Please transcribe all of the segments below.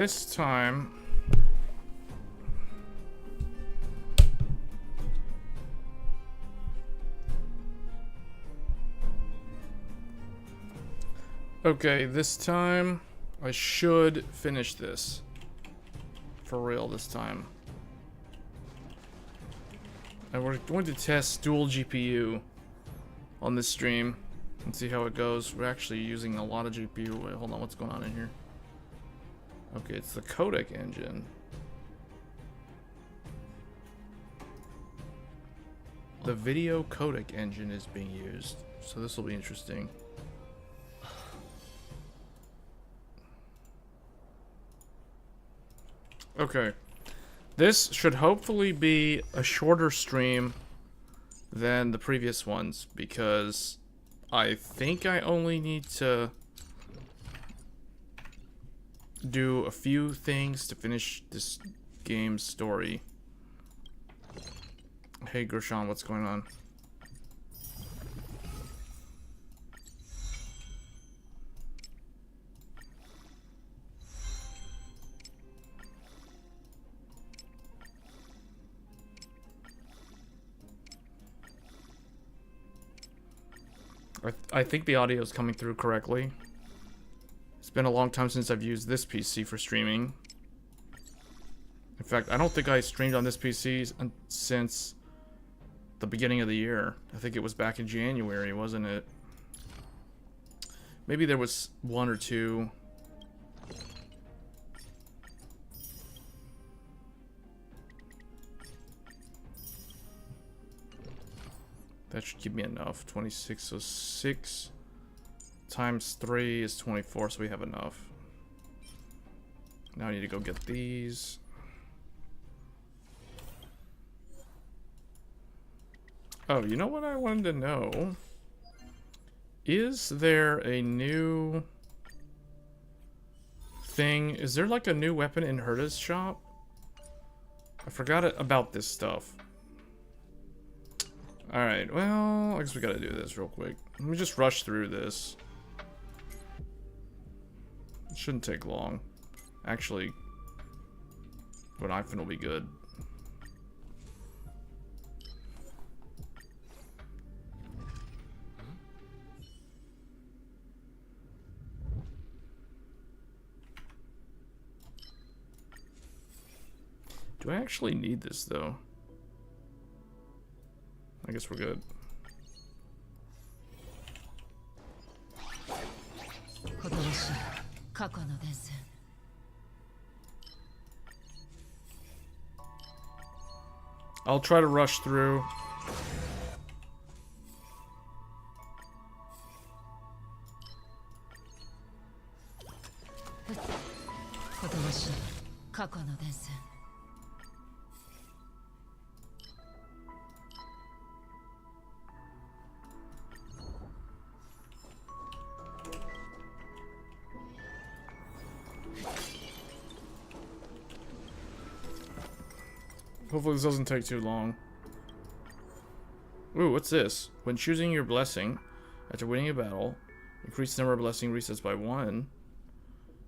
This time, okay, this time I should finish this. For real this time. And we're going to test dual GPU on this stream and see how it goes. We're actually using a lot of GPU. Wait, hold on, what's going on in here? Okay, it's the codec engine. The video codec engine is being used, so this will be interesting. Okay, this should hopefully be a shorter stream than the previous ones, because I think I only need to do a few things to finish this game's story. Hey Gershon, what's going on? I think the audio is coming through correctly. It's been a long time since I've used this PC for streaming. In fact, I don't think I streamed on this PC since the beginning of the year. I think it was back in January, wasn't it? Maybe there was one or two. That should give me enough. 26, so 6 times 3 is 24, so we have enough. Now I need to go get these. Oh, you know what I wanted to know? Is there a new thing? Is there like a new weapon in Herta's shop? I forgot about this stuff. Alright, well, I guess we gotta do this real quick. Let me just rush through this. It shouldn't take long. Actually, what I think will be good. Do I actually need this, though? I guess we're good. I'll try to rush through. Hopefully this doesn't take too long. Ooh, what's this? When choosing your blessing, after winning a battle, increase the number of blessing resets by 1.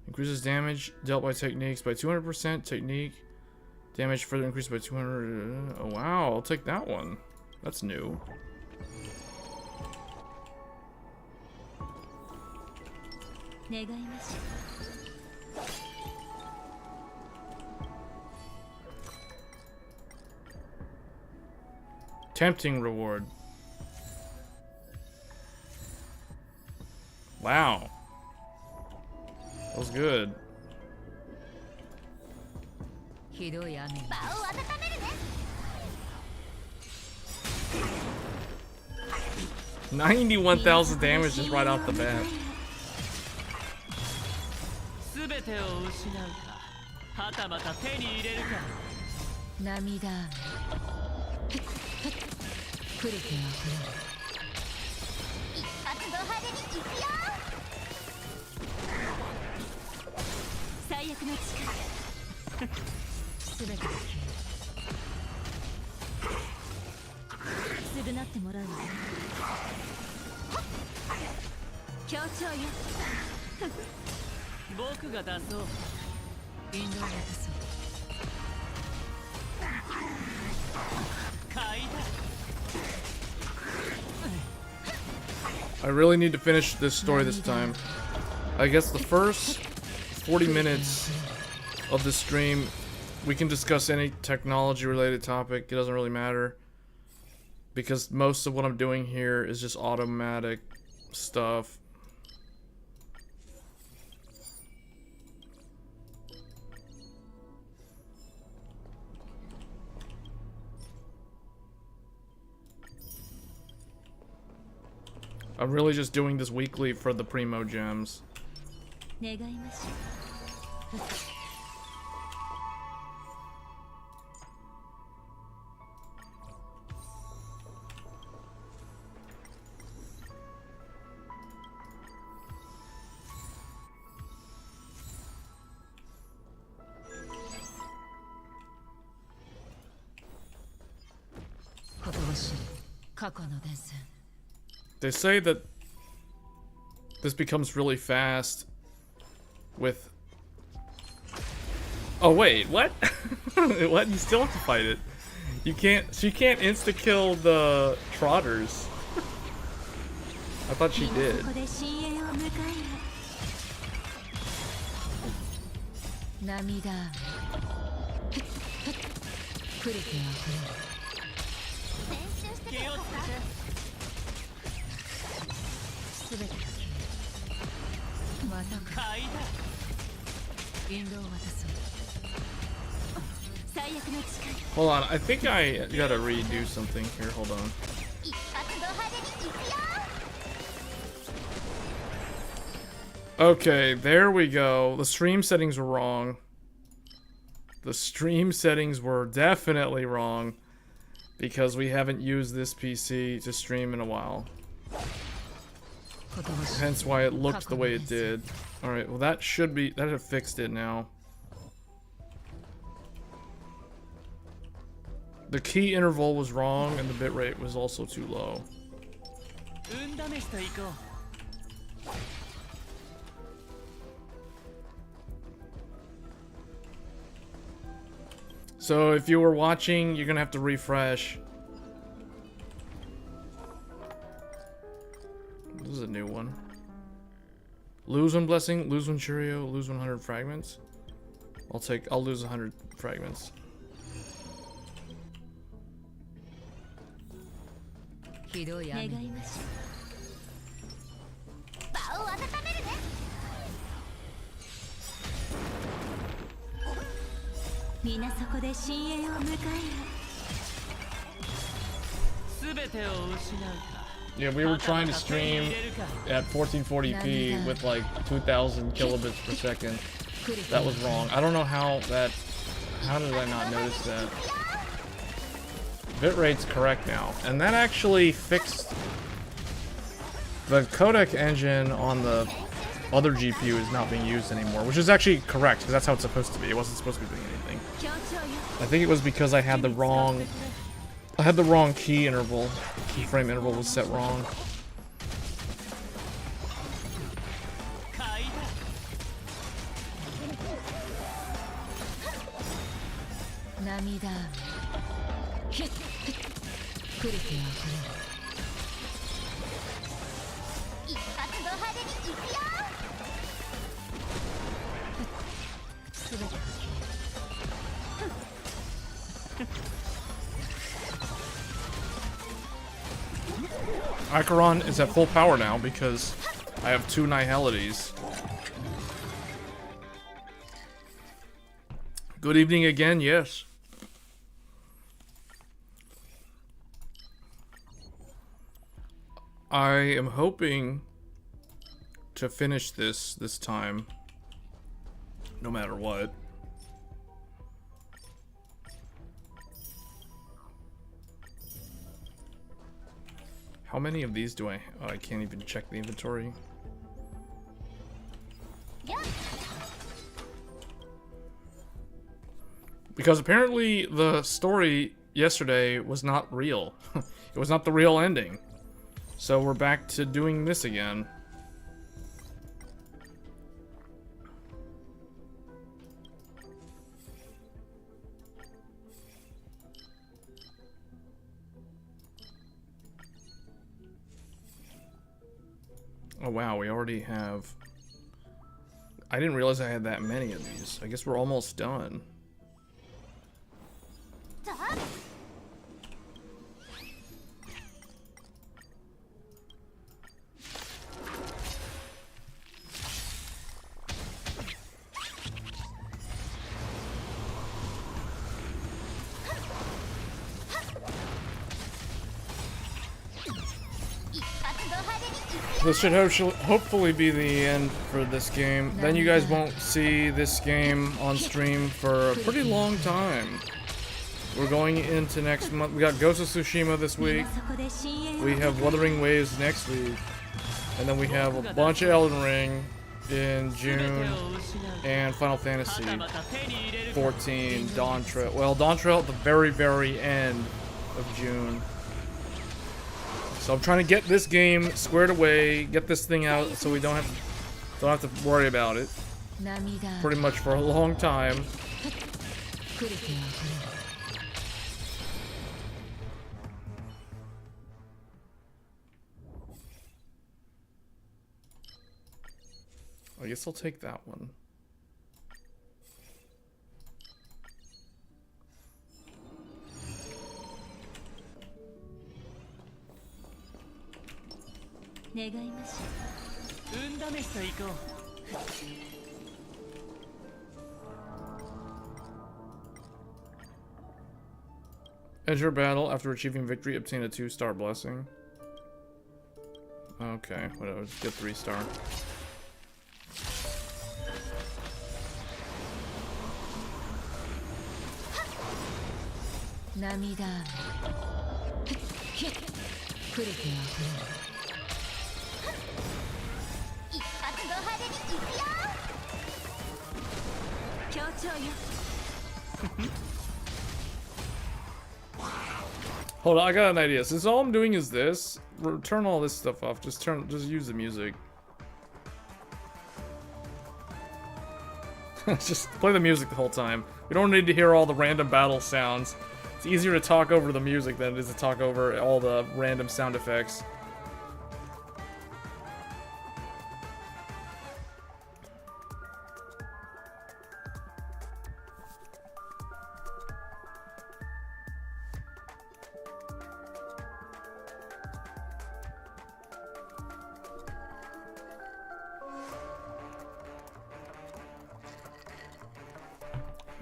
Increases damage dealt by techniques by 200%. Technique damage further increased by 200. Oh wow, I'll take that one. That's new. Tempting reward. Wow. That was good. 91,000 damage just right off the bat. I really need to finish this story this time. I guess the first 40 minutes of the stream, we can discuss any technology related topic. It doesn't really matter. Because most of what I'm doing here is just automatic stuff. I'm really just doing this weekly for the Primo gems. They say that this becomes really fast with... Oh wait, what? What? You still have to fight it. You can't... She can't insta-kill the trotters. I thought she did. Hold on, I think I gotta redo something here. Hold on. Okay, there we go. The stream settings were wrong. The stream settings were definitely wrong because we haven't used this PC to stream in a while. Hence why it looked the way it did. Alright, well that should be... that have fixed it now. The key interval was wrong and the bitrate was also too low. So if you were watching, you're gonna have to refresh. This is a new one. Lose one blessing, lose one Churio, lose 100 fragments. I'll lose 100 fragments. Yeah, we were trying to stream at 1440p with like 2000 kilobits per second. That was wrong. I don't know how did I not notice that? Bitrate's correct now. And that actually fixed the codec engine on the other GPU is not being used anymore, which is actually correct because that's how it's supposed to be. It wasn't supposed to be doing anything. I think it was because I had the wrong key interval. Keyframe interval was set wrong. Acheron is at full power now because I have 2 Nihilities. Good evening again, yes. I am hoping to finish this time, no matter what. How many of these do I... Oh, I can't even check the inventory. Because apparently the story yesterday was not real. It was not the real ending. So we're back to doing this again. Oh wow, we already have... I didn't realize I had that many of these. I guess we're almost done. This should hopefully be the end for this game. Then you guys won't see this game on stream for a pretty long time. We're going into next month. We got Ghost of Tsushima this week. We have Wuthering Waves next week. And then we have a bunch of Elden Ring in June. And Final Fantasy 14, Dawn Trail. Well, Dawn Trail at the very, very end of June. So I'm trying to get this game squared away, get this thing out so we don't have to worry about it. Pretty much for a long time. I guess I'll take that one. Enter battle. After achieving victory, obtain a 2-star blessing. Okay, whatever. Just get 3-star. Hold on, I got an idea. Since all I'm doing is this, turn all this stuff off. Just use the music. Just play the music the whole time. We don't need to hear all the random battle sounds. It's easier to talk over the music than it is to talk over all the random sound effects.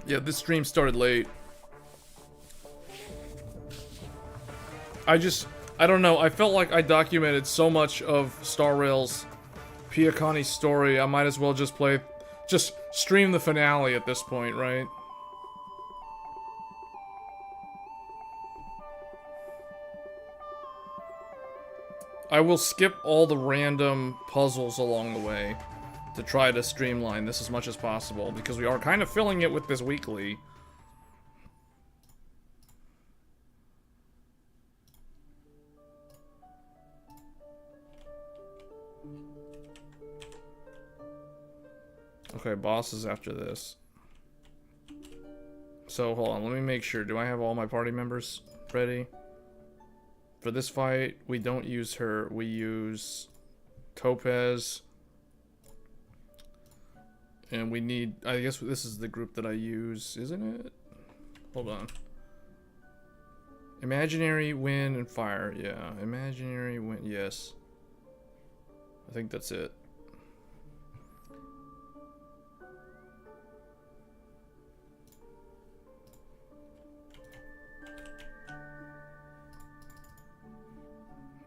Yeah, this stream started late. I don't know, I felt like I documented so much of Star Rail's Penacony story, I might as well just stream the finale at this point, right? I will skip all the random puzzles along the way to try to streamline this as much as possible, because we are kind of filling it with this weekly. Okay, boss is after this. So, hold on, let me make sure. Do I have all my party members ready? For this fight, we don't use her. We use Topaz. And we need, I guess this is the group that I use, isn't it? Hold on. Imaginary, wind, and fire. Yeah, imaginary, wind, yes. I think that's it.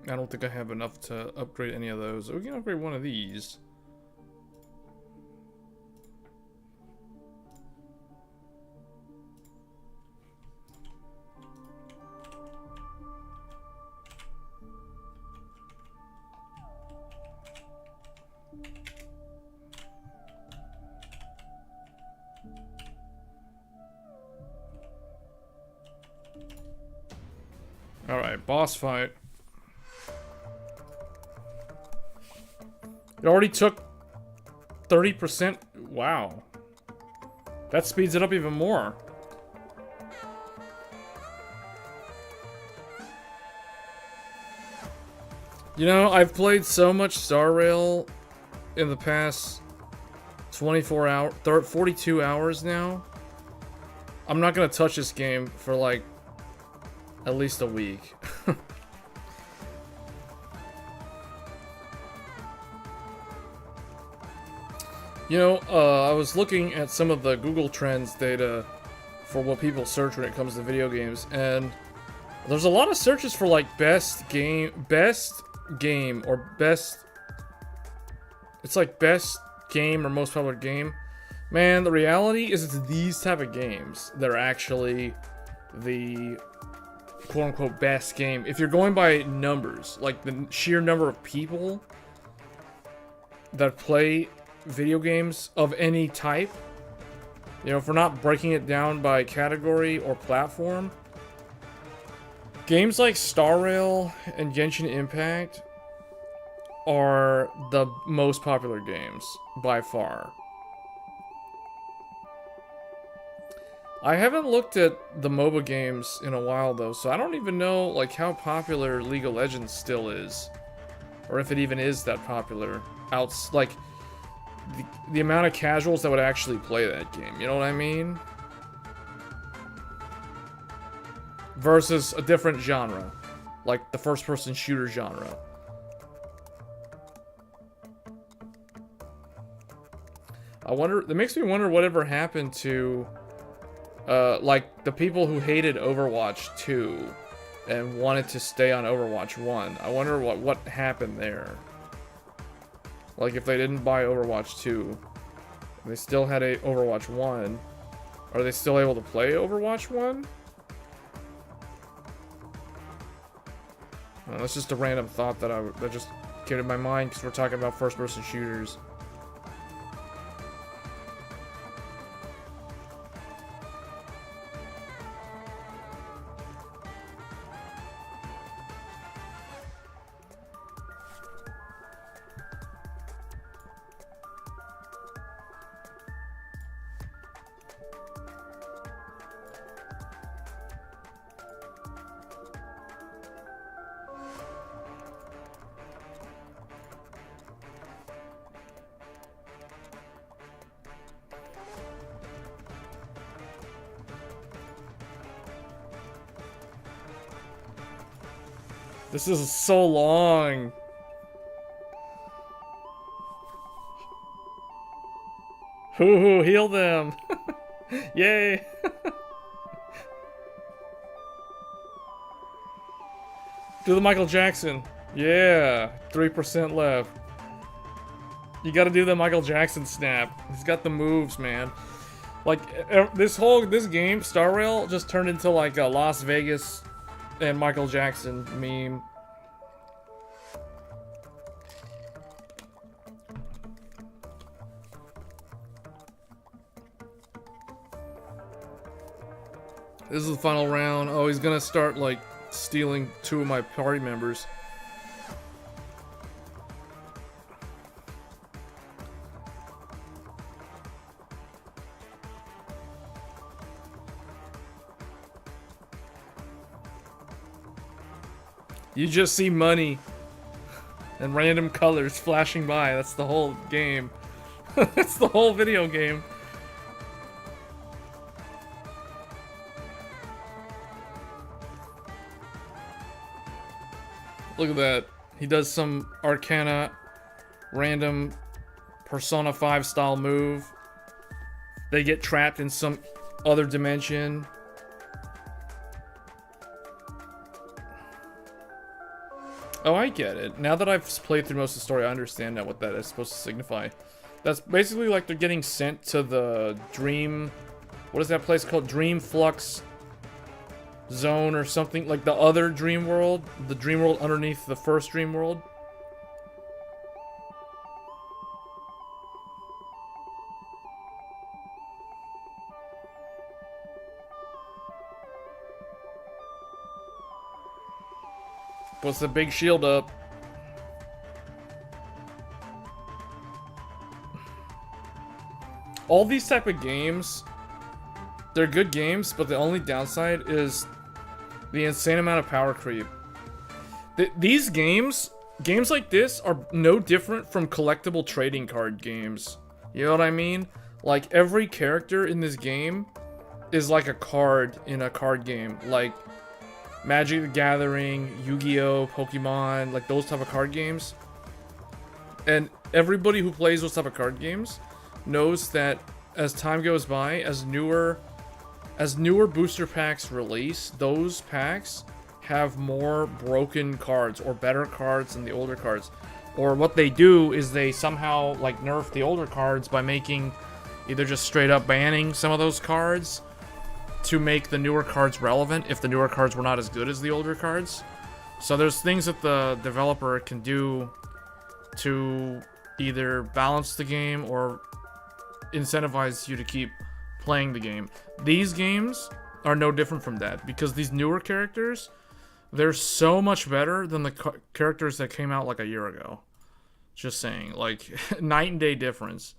I don't think I have enough to upgrade any of those. We can upgrade one of these. Alright, boss fight. It already took 30%. Wow. That speeds it up even more. You know, I've played so much Star Rail in the past 24 hours, 42 hours now. I'm not gonna touch this game for like at least a week. You know, I was looking at some of the Google Trends data for what people search when it comes to video games, and there's a lot of searches for like best game, or best. It's like best game or most popular game. Man, the reality is it's these type of games that are actually the quote-unquote best game. If you're going by numbers, like the sheer number of people that play video games of any type, you know, if we're not breaking it down by category or platform, games like Star Rail and Genshin Impact are the most popular games by far. I haven't looked at the MOBA games in a while though, so I don't even know like how popular League of Legends still is, or if it even is that popular. Like the amount of casuals that would actually play that game, you know what I mean? Versus a different genre, like the first-person shooter genre. I wonder, that makes me wonder whatever happened to, like, the people who hated Overwatch 2 and wanted to stay on Overwatch 1. I wonder what happened there. Like, if they didn't buy Overwatch 2, they still had a Overwatch 1, are they still able to play Overwatch 1? Well, that's just a random thought that just came to my mind because we're talking about first-person shooters. This is so long. Hoo, heal them. Yay. Do the Michael Jackson. Yeah, 3% left. You gotta do the Michael Jackson snap. He's got the moves, man. Like, this game, Star Rail, just turned into like a Las Vegas and Michael Jackson meme. This is the final round. Oh, he's gonna start like stealing 2 of my party members. You just see money and random colors flashing by. That's the whole game. That's the whole video game. Look at that. He does some Arcana random Persona 5 style move. They get trapped in some other dimension. Oh, I get it. Now that I've played through most of the story, I understand now what that is supposed to signify. That's basically like they're getting sent to the dream... What is that place called? Dream Flux Zone or something? Like the other dream world? The dream world underneath the first dream world? Puts the big shield up. All these type of games, they're good games, but the only downside is the insane amount of power creep. These games games like this are no different from collectible trading card games. You know what I mean? Like, every character in this game is like a card in a card game. Like, Magic the Gathering, Yu-Gi-Oh!, Pokemon, like those type of card games. And everybody who plays those type of card games knows that as time goes by, as newer booster packs release, those packs have more broken cards or better cards than the older cards. Or what they do is they somehow like nerf the older cards by making either just straight up banning some of those cards to make the newer cards relevant if the newer cards were not as good as the older cards. So there's things that the developer can do to either balance the game or incentivize you to keep playing the game. These games are no different from that because these newer characters, they're so much better than the characters that came out like a year ago. Just saying, like, night and day difference.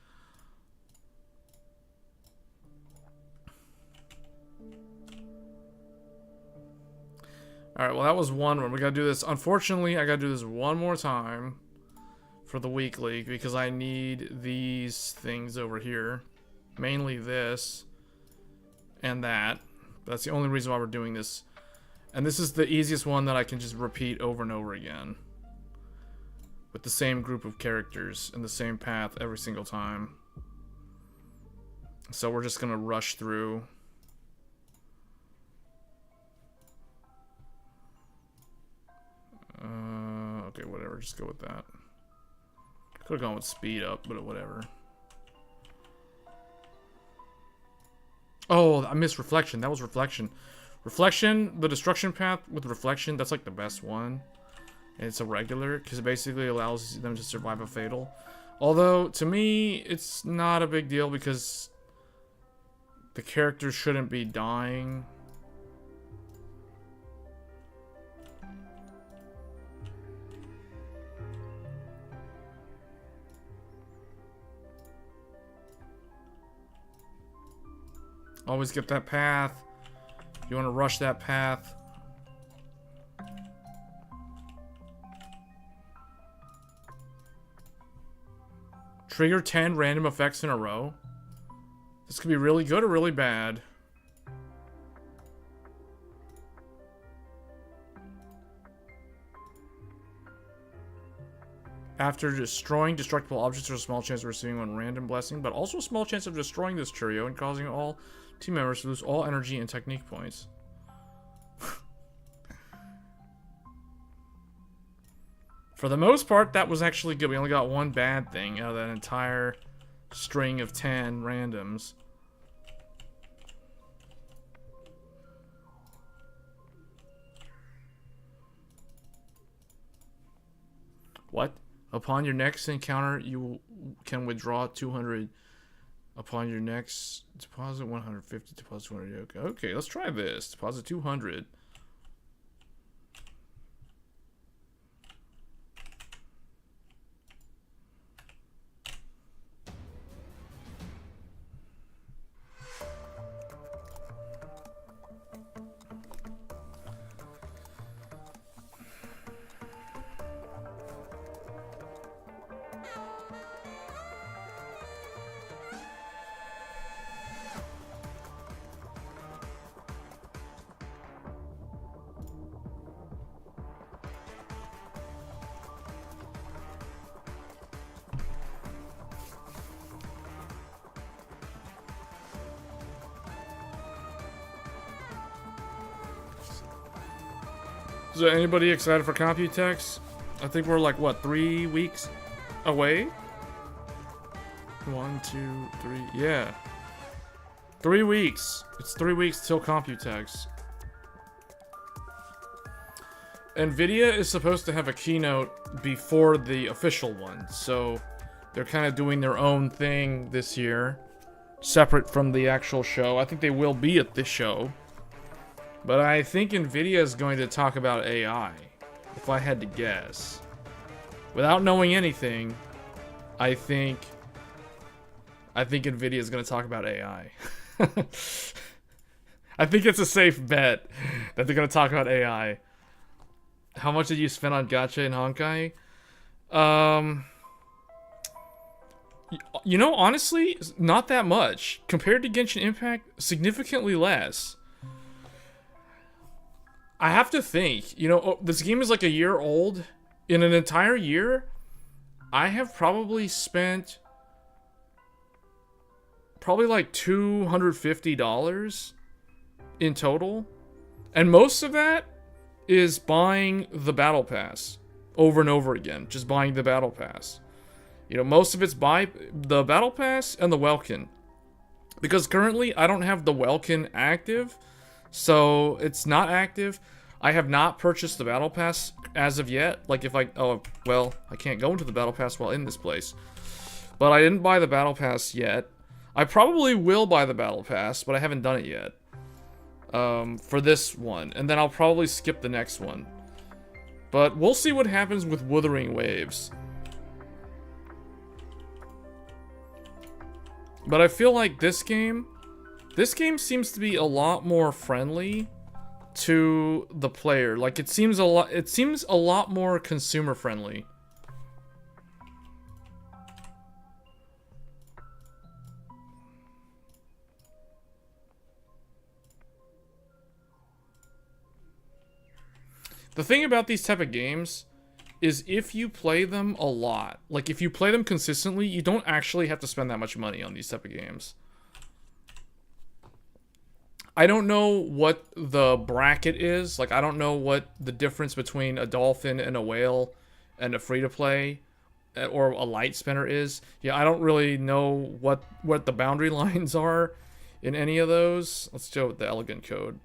Alright, well that was one. We gotta do this. Unfortunately, I gotta do this one more time for the week league because I need these things over here. Mainly this and that. That's the only reason why we're doing this. And this is the easiest one that I can just repeat over and over again. With the same group of characters and the same path every single time. So we're just gonna rush through. Okay, whatever, just go with that. Could've gone with speed up, but whatever. Oh, I missed reflection. That was reflection. Reflection, the destruction path with reflection, that's like the best one. And it's a regular, because it basically allows them to survive a fatal. Although, to me, it's not a big deal because the character shouldn't be dying. Always get that path. You want to rush that path. Trigger 10 random effects in a row. This could be really good or really bad. After destroying destructible objects, there's a small chance of receiving one random blessing, but also a small chance of destroying this trio and causing all team members to lose all energy and technique points. For the most part, that was actually good. We only got one bad thing out of that entire string of 10 randoms. What? Upon your next encounter, you can withdraw 200. Upon your next deposit 150, deposit 200. Okay, let's try this. Deposit 200. Is there anybody excited for Computex? I think we're like, what, 3 weeks away? 1, 2, 3, yeah. 3 weeks. It's 3 weeks till Computex. NVIDIA is supposed to have a keynote before the official one, so they're kind of doing their own thing this year, separate from the actual show. I think they will be at this show. But I think NVIDIA is going to talk about AI, if I had to guess. Without knowing anything, I think NVIDIA is going to talk about AI. I think it's a safe bet that they're going to talk about AI. How much did you spend on gacha in Honkai? Um, you know, honestly, not that much compared to Genshin Impact. Significantly less. I have to think. You know, this game is like a year old. In an entire year, I have probably spent probably like $250 in total, and most of that is buying the battle pass over and over again. Just buying the battle pass. You know, most of it's buy the battle pass and the Welkin, because currently I don't have the Welkin active, so it's not active. I have not purchased the battle pass as of yet. Like if I, oh well, I can't go into the battle pass while in this place, but I didn't buy the battle pass yet. I probably will buy the battle pass, but I haven't done it yet. For this one, and then I'll probably skip the next one. But we'll see what happens with Wuthering Waves. But I feel like this game seems to be a lot more friendly to the player. Like it seems a lot more consumer friendly. The thing about these type of games is if you play them a lot, like if you play them consistently, you don't actually have to spend that much money on these type of games. I don't know what the bracket is. Like, I don't know what the difference between a dolphin and a whale and a free-to-play or a light spinner is. Yeah, I don't really know what the boundary lines are in any of those. Let's go with the elegant code.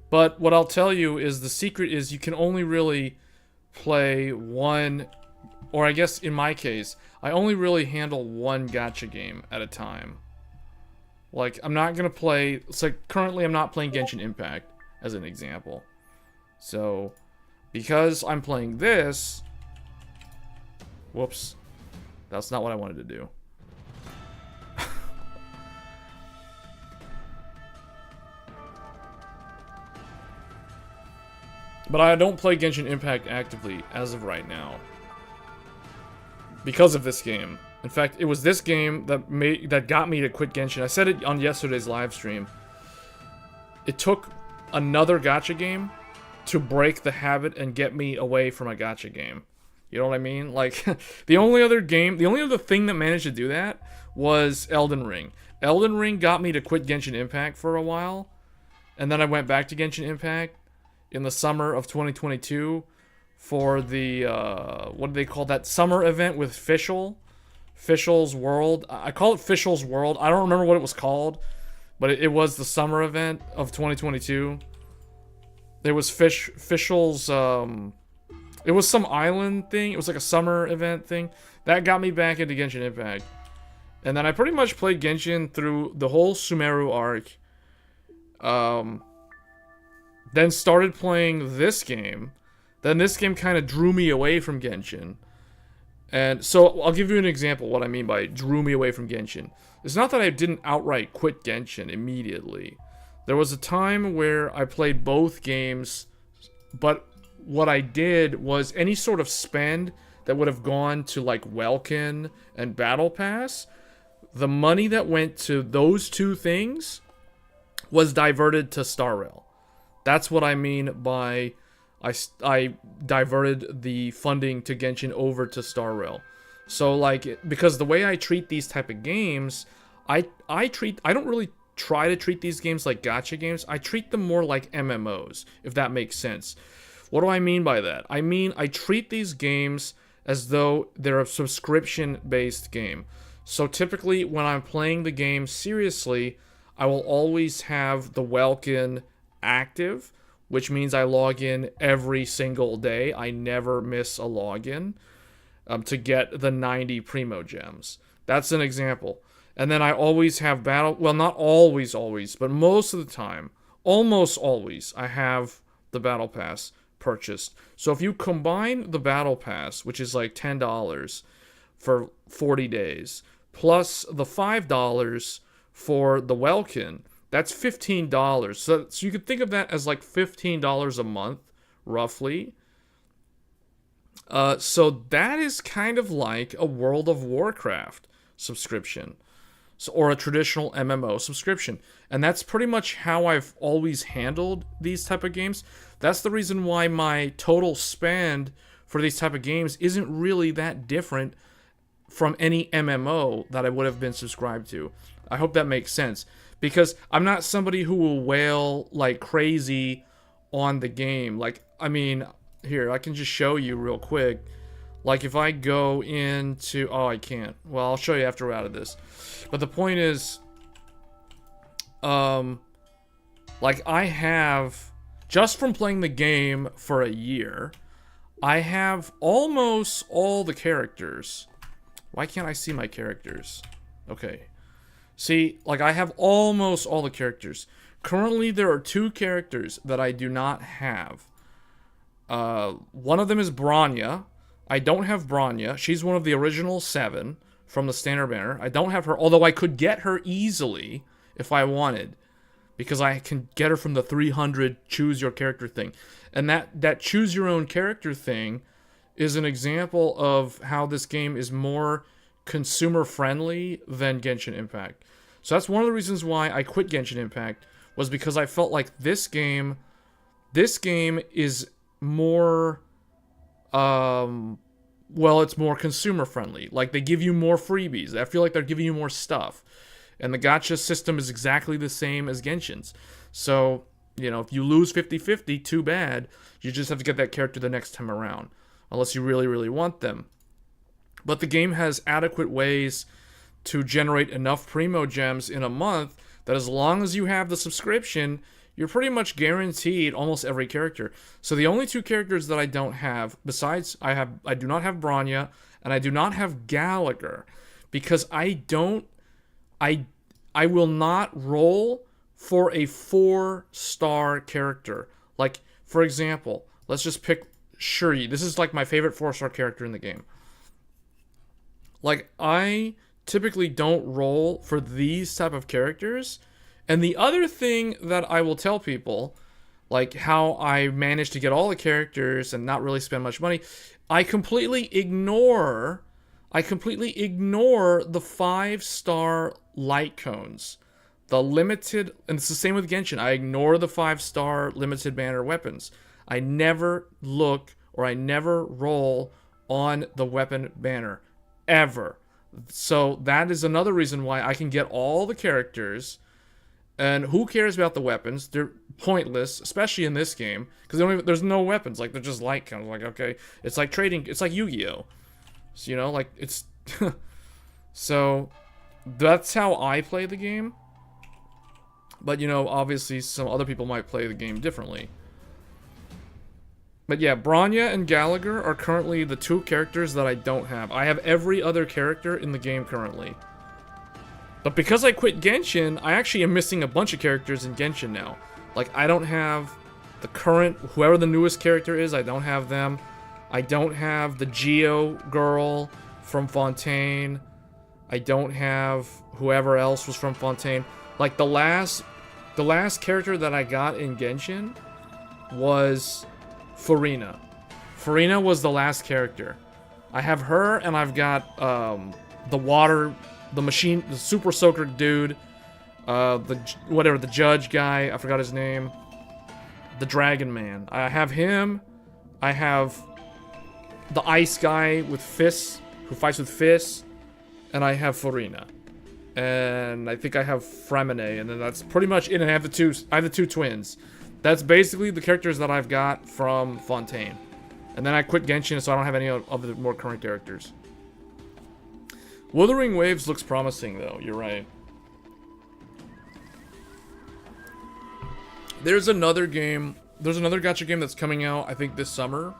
But what I'll tell you is the secret is you can only really play one, or I guess in my case, I only really handle one gacha game at a time. Like, I'm not going to play, it's like currently I'm not playing Genshin Impact as an example. So, because I'm playing this, whoops, that's not what I wanted to do. But I don't play Genshin Impact actively as of right now because of this game. In fact, it was this game that got me to quit Genshin. I said it on yesterday's live stream. It took another gacha game to break the habit and get me away from a gacha game. You know what I mean? Like, the only other thing that managed to do that was Elden Ring. Elden Ring got me to quit Genshin Impact for a while, and then I went back to Genshin Impact in the summer of 2022 for the, what do they call that? Summer event with Fischl's World. I call it Fischl's World. I don't remember what it was called, but it was the summer event of 2022. There was Fischl's, it was some island thing. It was like a summer event thing. That got me back into Genshin Impact. And then I pretty much played Genshin through the whole Sumeru arc. Then started playing this game. Then this game kind of drew me away from Genshin. And so I'll give you an example what I mean by drew me away from Genshin. It's not that I didn't outright quit Genshin immediately. There was a time where I played both games, but what I did was any sort of spend that would have gone to like Welkin and Battle Pass, the money that went to those two things was diverted to Star Rail. That's what I mean by I diverted the funding to Genshin over to Star Rail. So like, because the way I treat these type of games, I don't really try to treat these games like gacha games. I treat them more like MMOs, if that makes sense. What do I mean by that? I mean, I treat these games as though they're a subscription-based game. So typically, when I'm playing the game seriously, I will always have the Welkin active, which means I log in every single day. I never miss a login to get the 90 Primo Gems. That's an example. And then I always have battle... Well, not always, but most of the time, almost always, I have the Battle Pass purchased. So if you combine the Battle Pass, which is like $10 for 40 days, plus the $5 for the Welkin, That's $15. So you could think of that as like $15 a month, roughly. So that is kind of like a World of Warcraft subscription. So, or a traditional MMO subscription. And that's pretty much how I've always handled these type of games. That's the reason why my total spend for these type of games isn't really that different from any MMO that I would have been subscribed to. I hope that makes sense. Because I'm not somebody who will wail like crazy on the game. Like, I mean, here, I can just show you real quick. Like, if I go into... Oh, I can't. Well, I'll show you after we're out of this. But the point is... like, I have... Just from playing the game for a year, I have almost all the characters. Why can't I see my characters? Okay. See, like, I have almost all the characters. Currently, there are 2 characters that I do not have. One of them is Bronya. I don't have Bronya. She's one of the original 7 from the standard banner. I don't have her, although I could get her easily if I wanted. Because I can get her from the 300 choose your character thing. And that choose your own character thing is an example of how this game is more consumer friendly than Genshin Impact. So that's one of the reasons why I quit Genshin Impact, was because I felt like this game is more, well, it's more consumer friendly. Like, they give you more freebies. I feel like they're giving you more stuff. And the gacha system is exactly the same as Genshin's. So, you know, if you lose 50-50, too bad. You just have to get that character the next time around. Unless you really, really want them. But the game has adequate ways to generate enough Primo Gems in a month that as long as you have the subscription, you're pretty much guaranteed almost every character. So the only 2 characters that I don't have, besides I do not have Bronya, and I do not have Gallagher, because I will not roll for a 4-star character. Like, for example, let's just pick Shuri. This is like my favorite 4-star character in the game. Like, I typically don't roll for these type of characters. And the other thing that I will tell people, like how I managed to get all the characters and not really spend much money, I completely ignore the 5-star light cones. The limited, and it's the same with Genshin, I ignore the 5-star limited banner weapons. I never look or I never roll on the weapon banner. Ever. So that is another reason why I can get all the characters. And who cares about the weapons? They're pointless, especially in this game, because there's no weapons. Like, they're just light cones. Like, okay, it's like trading. It's like Yu-Gi-Oh. So, you know, like, it's... So, that's how I play the game. But, you know, obviously some other people might play the game differently. But yeah, Bronya and Gallagher are currently the 2 characters that I don't have. I have every other character in the game currently. But because I quit Genshin, I actually am missing a bunch of characters in Genshin now. Like, I don't have the current, whoever the newest character is, I don't have them. I don't have the Geo girl from Fontaine. I don't have whoever else was from Fontaine. Like, the last character that I got in Genshin was Furina. Furina was the last character. I have her, and I've got the machine, the super soaker dude, the judge guy, I forgot his name, the dragon man. I have him. I have the ice guy with fists, who fights with fists, and I have Furina. And I think I have Fremine, and then that's pretty much it. And I have the two twins. That's basically the characters that I've got from Fontaine. And then I quit Genshin, so I don't have any of the more current characters. Wuthering Waves looks promising, though. You're right. There's another game. There's another gacha game that's coming out, I think, this summer.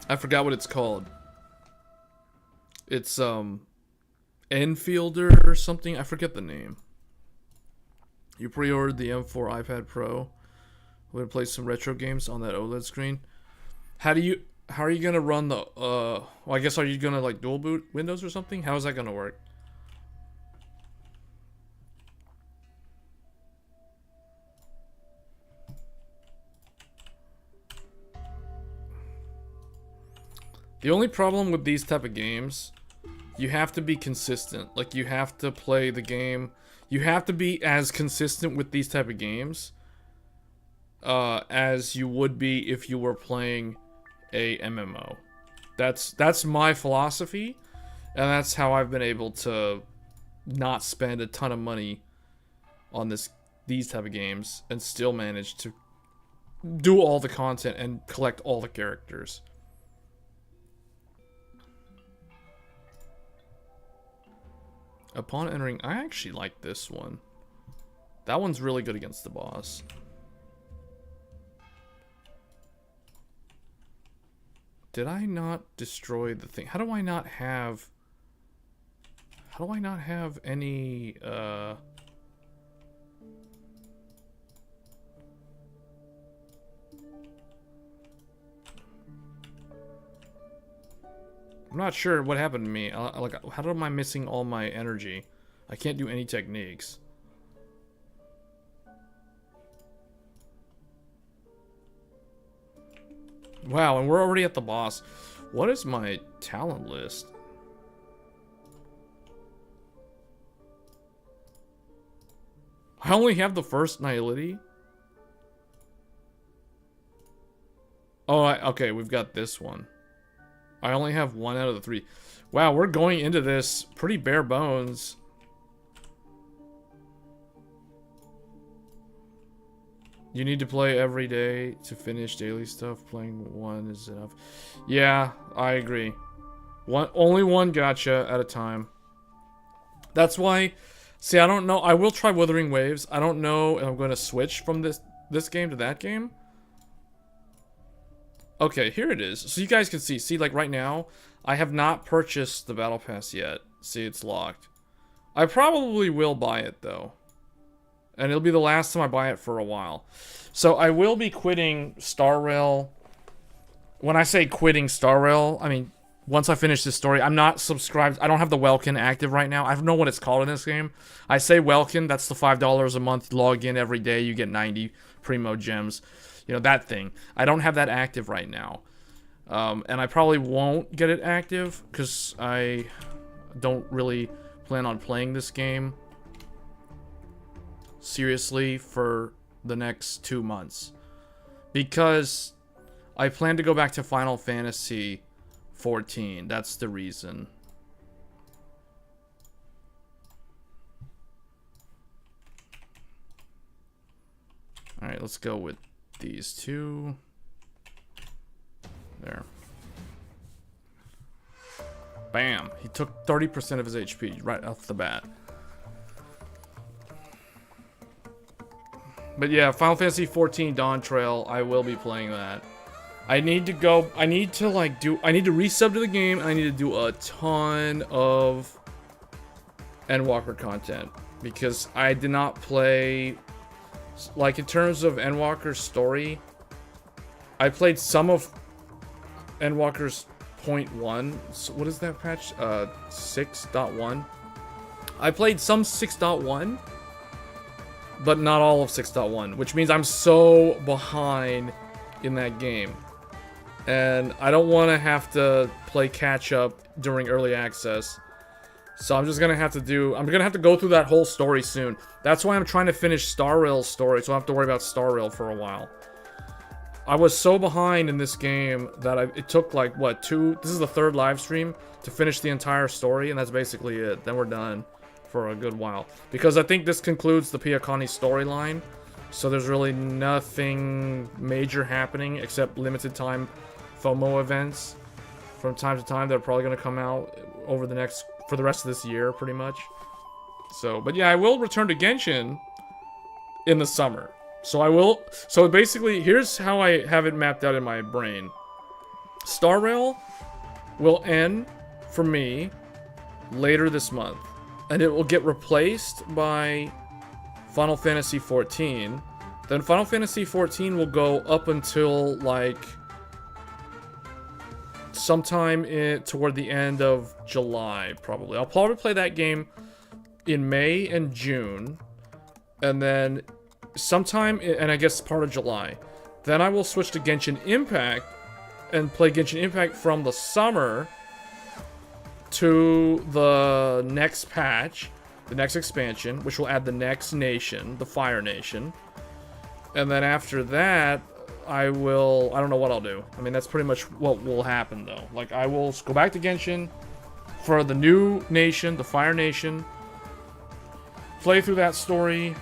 I forgot what it's called. It's, Enfielder or something. I forget the name. You pre-ordered the M4 iPad Pro. We're gonna play some retro games on that OLED screen. How are you gonna run the well, I guess, are you gonna like dual boot Windows or something? How is that gonna work? The only problem with these type of games, you have to be consistent. Like, you have to play the game. You have to be as consistent with these type of games as you would be if you were playing a MMO. That's my philosophy, and that's how I've been able to not spend a ton of money on these type of games and still manage to do all the content and collect all the characters. Upon entering, I actually like this one. That one's really good against the boss. Did I not destroy the thing? How do I not have any, I'm not sure what happened to me. Like, how am I missing all my energy? I can't do any techniques. Wow, and we're already at the boss. What is my talent list? I only have the first Nihility. Oh, okay, we've got this one. I only have 1 out of the 3. Wow, we're going into this pretty bare bones. You need to play every day to finish daily stuff. Playing 1 is enough. Yeah, I agree. Only 1 gacha at a time. That's why... See, I don't know. I will try Wuthering Waves. I don't know if I'm going to switch from this game to that game. Okay, here it is. So you guys can see. See, like right now, I have not purchased the Battle Pass yet. See, it's locked. I probably will buy it, though. And it'll be the last time I buy it for a while. So I will be quitting Star Rail. When I say quitting Star Rail, I mean, once I finish this story, I'm not subscribed. I don't have the Welkin active right now. I don't know what it's called in this game. I say Welkin, that's the $5 a month. Log in every day, you get 90 Primo Gems. You know, that thing. I don't have that active right now. And I probably won't get it active because I don't really plan on playing this game seriously for the next 2 months. Because I plan to go back to Final Fantasy 14. That's the reason. Alright, let's go with these 2. There. Bam. He took 30% of his HP right off the bat. But yeah, Final Fantasy 14 Dawn Trail, I will be playing that. I need to go, I need to resub to the game, and I need to do a ton of Endwalker content. Because I did not play, like in terms of Endwalker's story, I played some of Endwalker's .1. So what is that patch? 6.1. I played some 6.1. But not all of 6.1, which means I'm so behind in that game. And I don't want to have to play catch up during early access. So I'm just going to have to go through that whole story soon. That's why I'm trying to finish Star Rail's story, so I don't have to worry about Star Rail for a while. I was so behind in this game that it took like, what, this is the 3rd live stream to finish the entire story, and that's basically it. Then we're done for a good while. Because I think this concludes the Penacony storyline, so there's really nothing major happening except limited time FOMO events from time to time that are probably going to come out over for the rest of this year, pretty much. So, but yeah, I will return to Genshin in the summer. So basically, here's how I have it mapped out in my brain. Star Rail will end for me later this month. And it will get replaced by Final Fantasy 14. Then Final Fantasy 14 will go up until, like, sometime toward the end of July, probably. I'll probably play that game in May and June. And then sometime, and I guess part of July. Then I will switch to Genshin Impact and play Genshin Impact from the summer to the next patch, the next expansion, which will add the next nation, the Fire Nation. And then after that, I don't know what I'll do. I mean, that's pretty much what will happen, though. Like, I will go back to Genshin for the new nation, the Fire Nation, play through that story,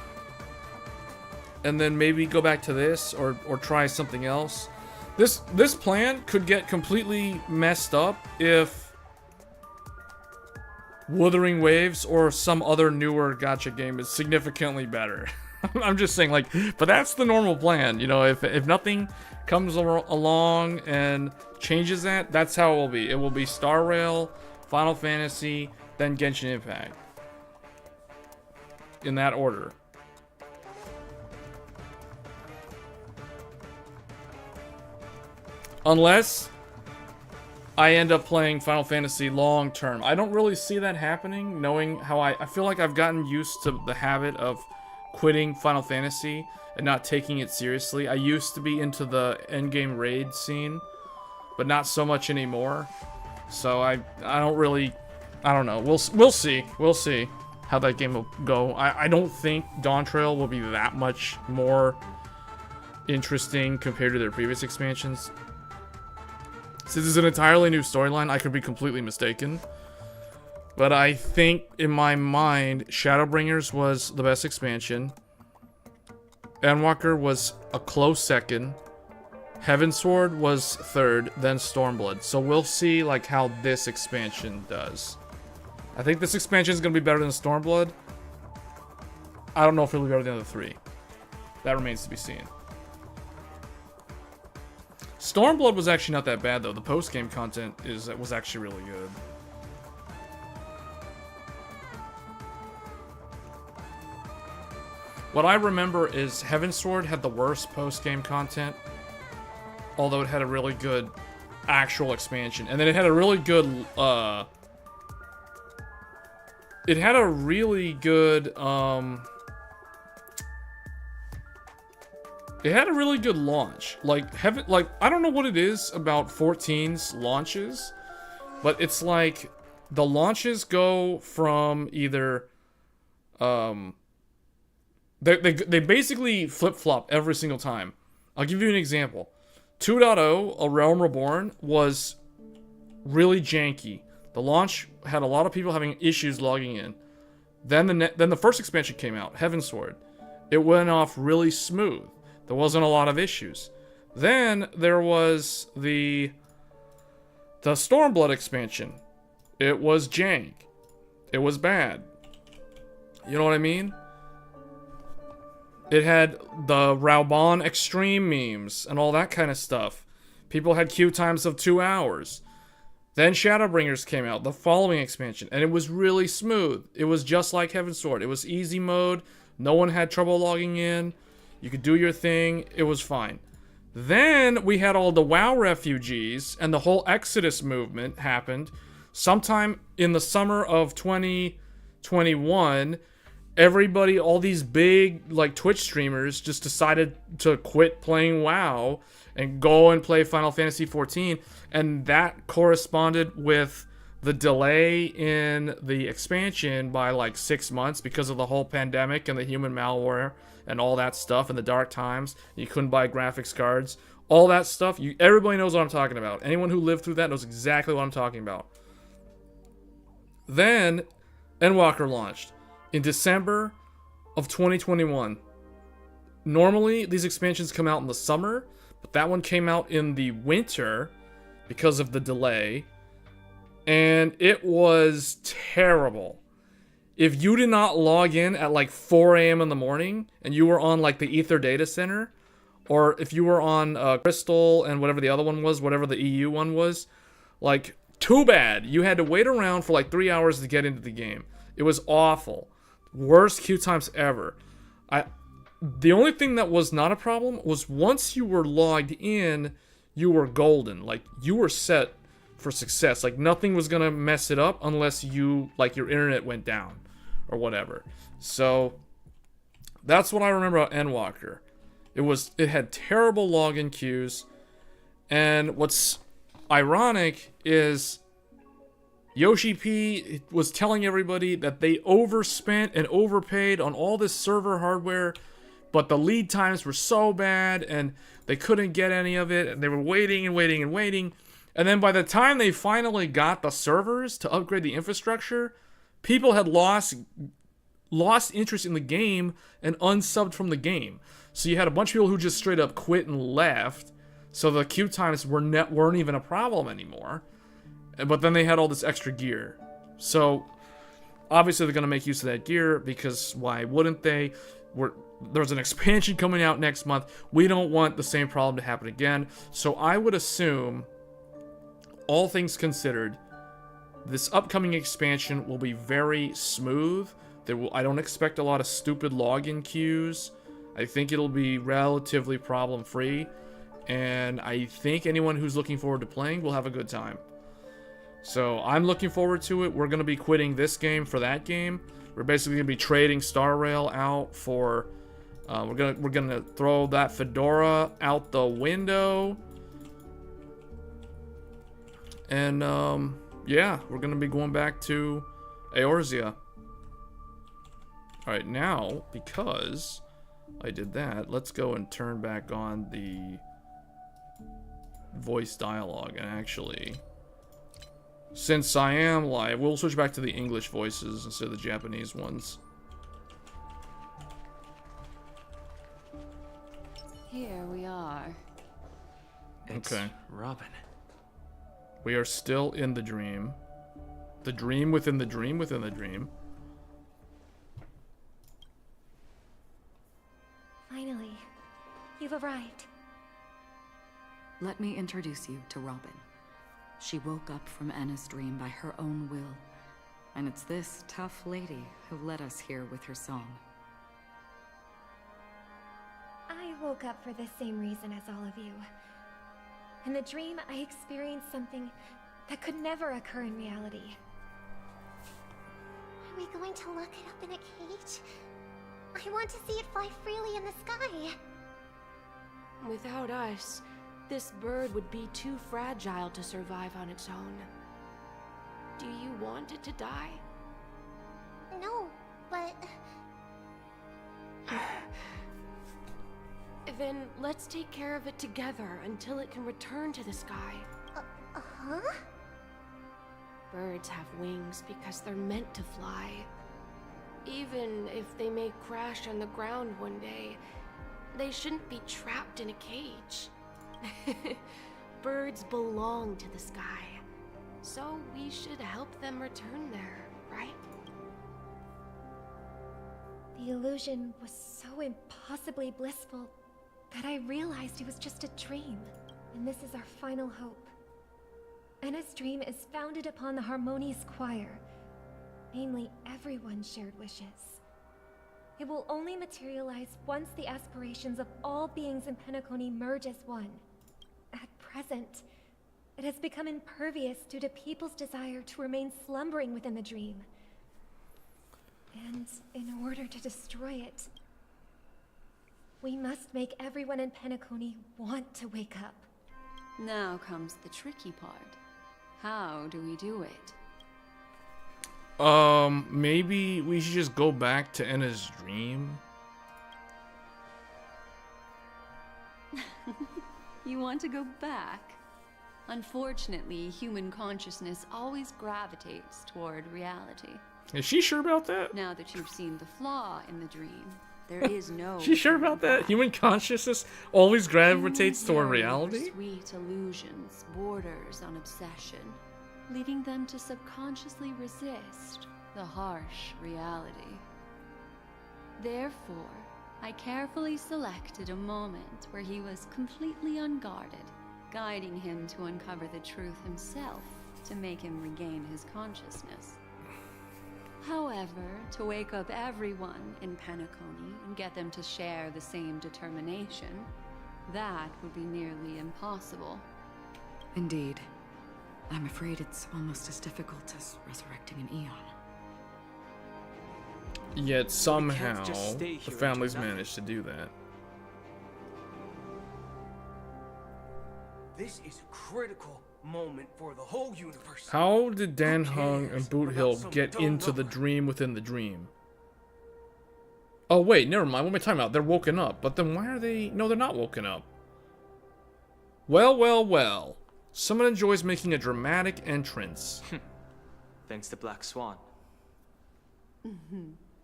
and then maybe go back to this or try something else. This plan could get completely messed up if Wuthering Waves or some other newer gacha game is significantly better. I'm just saying, like, but that's the normal plan, you know. If nothing comes along and changes that, that's how it will be. It will be Star Rail, Final Fantasy, then Genshin Impact, in that order. Unless I end up playing Final Fantasy long term. I don't really see that happening, knowing how I feel like I've gotten used to the habit of quitting Final Fantasy and not taking it seriously. I used to be into the endgame raid scene, but not so much anymore. So I don't know. We'll see how that game will go. I don't think Dawn Trail will be that much more interesting compared to their previous expansions. Since it's an entirely new storyline, I could be completely mistaken. But I think, in my mind, Shadowbringers was the best expansion. Endwalker was a close second. Heavensward was third, then Stormblood. So we'll see, like, how this expansion does. I think this expansion is going to be better than Stormblood. I don't know if it'll be better than the other three. That remains to be seen. Stormblood was actually not that bad, though. The post-game content was actually really good. What I remember is Heavensward had the worst post-game content, although it had a really good actual expansion. And then it had a really good, it had a really good launch. Like, I don't know what it is about 14's launches, but it's like the launches go from either, they basically flip-flop every single time. I'll give you an example. 2.0, A Realm Reborn, was really janky. The launch had a lot of people having issues logging in. Then the first expansion came out, Heavensward. It went off really smooth. There wasn't a lot of issues. Then there was the Stormblood expansion. It was jank. It was bad. You know what I mean? It had the Raubon Extreme memes and all that kind of stuff. People had queue times of 2 hours. Then Shadowbringers came out, the following expansion, and it was really smooth. It was just like Heavensward. It was easy mode. No one had trouble logging in. You could do your thing. It was fine. Then we had all the WoW refugees, and the whole Exodus movement happened. Sometime in the summer of 2021, everybody, all these big, like, Twitch streamers just decided to quit playing WoW and go and play Final Fantasy XIV, and that corresponded with the delay in the expansion by, like, 6 months because of the whole pandemic and the human malware and all that stuff and the dark times. You couldn't buy graphics cards. All that stuff, everybody knows what I'm talking about. Anyone who lived through that knows exactly what I'm talking about. Then, Endwalker launched in December of 2021. Normally, these expansions come out in the summer, but that one came out in the winter because of the delay, and it was terrible. If you did not log in at like 4 a.m. in the morning, and you were on like the Ether data center, or if you were on Crystal and whatever the other one was, whatever the EU one was, like, too bad. You had to wait around for like 3 hours to get into the game. It was awful. Worst queue times ever. The only thing that was not a problem was once you were logged in, you were golden. Like, you were set for success. Like, nothing was gonna mess it up unless you, like, your internet went down or whatever. So that's what I remember about Endwalker. It had terrible login queues. And what's ironic is Yoshi P was telling everybody that they overspent and overpaid on all this server hardware, but the lead times were so bad and they couldn't get any of it, and they were waiting and waiting and waiting. And then by the time they finally got the servers to upgrade the infrastructure, people had lost interest in the game and unsubbed from the game. So you had a bunch of people who just straight up quit and left. So the queue times weren't even a problem anymore. But then they had all this extra gear. So obviously they're going to make use of that gear, because why wouldn't they? There's an expansion coming out next month. We don't want the same problem to happen again. So I would assume, all things considered, this upcoming expansion will be very smooth. I don't expect a lot of stupid login queues. I think it'll be relatively problem-free. And I think anyone who's looking forward to playing will have a good time. So I'm looking forward to it. We're going to be quitting this game for that game. We're basically going to be trading Star Rail out for... we're gonna throw that Fedora out the window. And, yeah, we're going to be going back to Eorzea. Alright, now, because I did that, let's go and turn back on the voice dialogue. And actually, since I am live, we'll switch back to the English voices instead of the Japanese ones. Here we are. Okay. Robin. We are still in the dream. The dream within the dream within the dream. Finally, you've arrived. Let me introduce you to Robin. She woke up from Anna's dream by her own will. And it's this tough lady who led us here with her song. I woke up for the same reason as all of you. In the dream, I experienced something that could never occur in reality. Are we going to lock it up in a cage? I want to see it fly freely in the sky. Without us, this bird would be too fragile to survive on its own. Do you want it to die? No, but... Then let's take care of it together until it can return to the sky. Huh? Birds have wings because they're meant to fly. Even if they may crash on the ground one day, they shouldn't be trapped in a cage. Birds belong to the sky, so we should help them return there, right? The illusion was so impossibly blissful that I realized it was just a dream, and this is our final hope. Anna's dream is founded upon the harmonious choir, namely everyone's shared wishes. It will only materialize once the aspirations of all beings in Penacony merge as one. At present, it has become impervious due to people's desire to remain slumbering within the dream. And in order to destroy it, we must make everyone in Penacony want to wake up. Now comes the tricky part. How do we do it? Maybe we should just go back to Anna's dream. You want to go back? Unfortunately, human consciousness always gravitates toward reality. Is she sure about that? Now that you've seen the flaw in the dream, there is no... She sure about that? Human consciousness always gravitates toward Yearn reality? for sweet illusions, borders on obsession, leading them to subconsciously resist the harsh reality. Therefore, I carefully selected a moment where he was completely unguarded, guiding him to uncover the truth himself to make him regain his consciousness. However, to wake up everyone in Penacony and get them to share the same determination, that would be nearly impossible. Indeed. I'm afraid it's almost as difficult as resurrecting an Eon. Yet somehow, just stay the here and do families nothing. managed to do that. This is a critical moment for the whole universe. How did Dan Hung and Boot Hill about some get dumb into the number? dream within the dream? Oh wait, never mind. What am I talking about? They're woken up. But then why are they... No, they're not woken up. Well, well, well. Someone enjoys making a dramatic entrance. Thanks to Black Swan.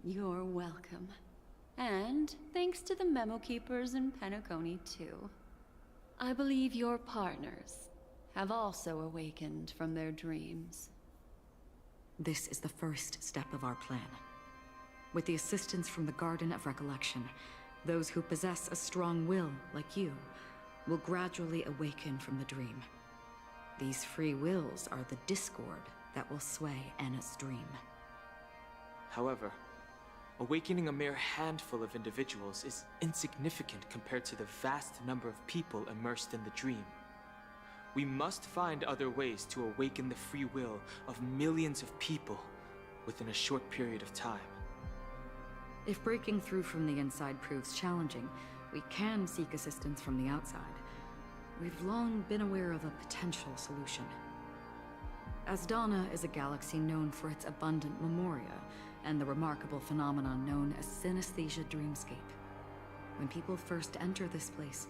You're welcome. And thanks to the memo keepers in Penacony, too. I believe your partners have also awakened from their dreams. This is the first step of our plan. With the assistance from the Garden of Recollection, those who possess a strong will, like you, will gradually awaken from the dream. These free wills are the discord that will sway Anna's dream. However, awakening a mere handful of individuals is insignificant compared to the vast number of people immersed in the dream. We must find other ways to awaken the free will of millions of people within a short period of time. If breaking through from the inside proves challenging, we can seek assistance from the outside. We've long been aware of a potential solution. Asdana is a galaxy known for its abundant memoria and the remarkable phenomenon known as synesthesia dreamscape. When people first enter this place,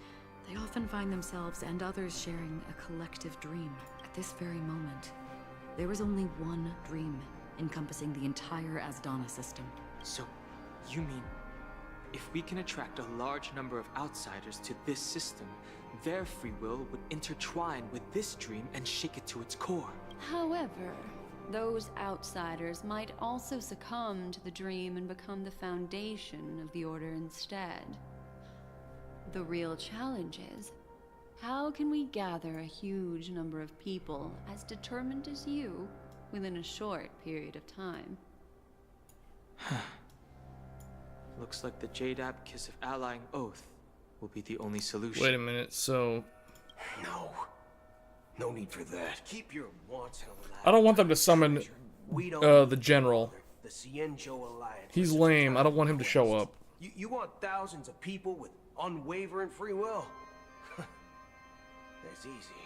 they often find themselves and others sharing a collective dream. At this very moment, there is only one dream encompassing the entire Asdana system. So, you mean, if we can attract a large number of outsiders to this system, their free will would intertwine with this dream and shake it to its core? However, those outsiders might also succumb to the dream and become the foundation of the Order instead. The real challenge is, how can we gather a huge number of people as determined as you within a short period of time? Looks like the Jade Abacus of Allying Oath will be the only solution. Wait a minute, so... No need for that. Keep your wants alive. I don't want them to summon We don't the general. the Cienjo Alliance. He's lame. I don't want him to show up. You want thousands of people with unwavering free will? That's easy.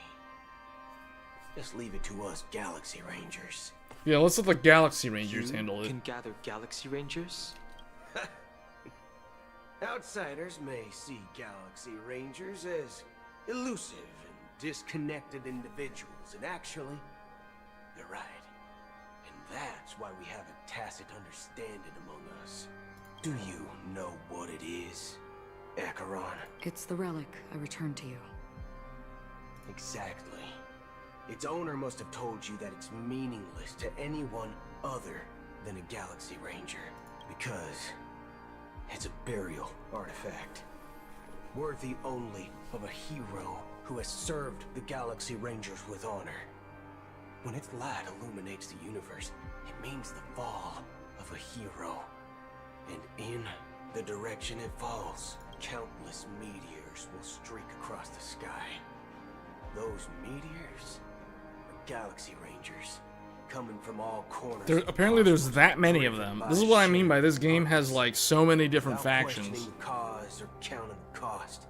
Just leave it to us Galaxy Rangers. Yeah, let's let the Galaxy Rangers You handle it. can gather Galaxy Rangers? Outsiders may see Galaxy Rangers as elusive and disconnected individuals, and actually, they're right. And that's why we have a tacit understanding among us. Do you know what it is, Acheron? It's the relic I returned to you. Exactly. Its owner must have told you that it's meaningless to anyone other than a Galaxy Ranger, because it's a burial artifact, worthy only of a hero who has served the Galaxy Rangers with honor. When its light illuminates the universe, it means the fall of a hero. And in the direction it falls, countless meteors will streak across the sky. Those meteors are Galaxy Rangers, coming from all corners. Apparently there's that many of them. This is what I mean by this game has like so many different factions. Questioning the cause or counting the cost,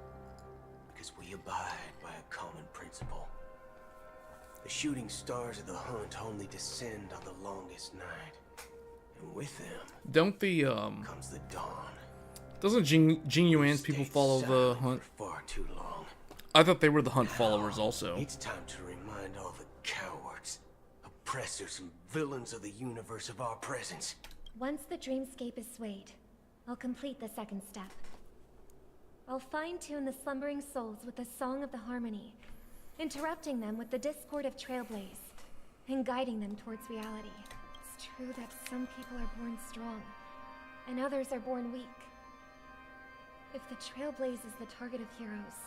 because we abide by a common principle. The shooting stars of the hunt only descend on the longest night, and with them Don't the comes the dawn. doesn't Jing Yuan's people Stayed follow the silent hunt? for far too long. I thought they were the hunt followers also. It's time to remind all the cowards, oppressors, and villains of the universe of our presence. Once the dreamscape is swayed, I'll complete the second step. I'll fine-tune the slumbering souls with the Song of the Harmony, interrupting them with the discord of Trailblaze, and guiding them towards reality. It's true that some people are born strong, and others are born weak. If the Trailblaze is the target of heroes,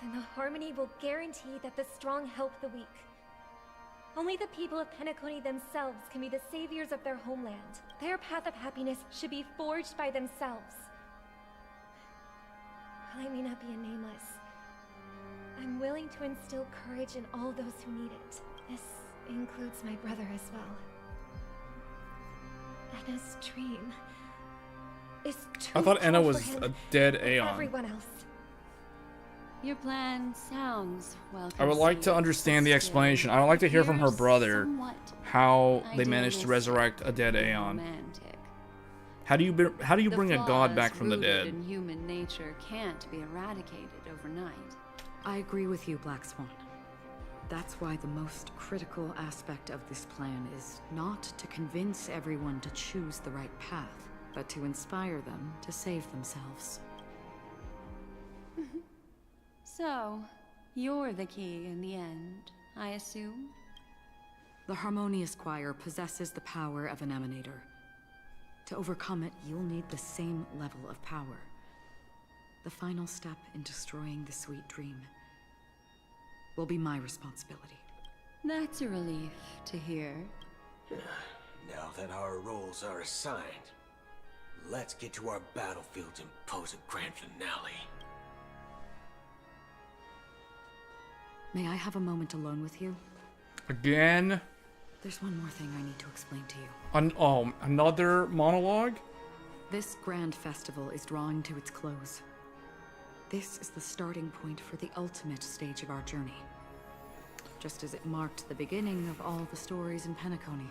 then the Harmony will guarantee that the strong help the weak. Only the people of Penacony themselves can be the saviors of their homeland. Their path of happiness should be forged by themselves. While I may not be a nameless, I'm willing to instill courage in all those who need it. This includes my brother as well. Anna's dream is too I thought Anna tall was for him a dead and Aeon. everyone else. Your plan sounds well I would like to conceived, understand the but explanation. still I would like to hear from her appears brother somewhat how they managed to idealistic resurrect a dead and Aeon. romantic. How do you The bring a god back flaws from the rooted dead? in human nature can't be eradicated overnight. I agree with you, Black Swan. That's why the most critical aspect of this plan is not to convince everyone to choose the right path, but to inspire them to save themselves. So, you're the key in the end, I assume? The Harmonious Choir possesses the power of an emanator. To overcome it, you'll need the same level of power. The final step in destroying the sweet dream will be my responsibility. That's a relief to hear. Now that our roles are assigned, let's get to our battlefields and pose a grand finale. May I have a moment alone with you? Again? There's one more thing I need to explain to you. Another monologue? This grand festival is drawing to its close. This is the starting point for the ultimate stage of our journey. Just as it marked the beginning of all the stories in Penacony.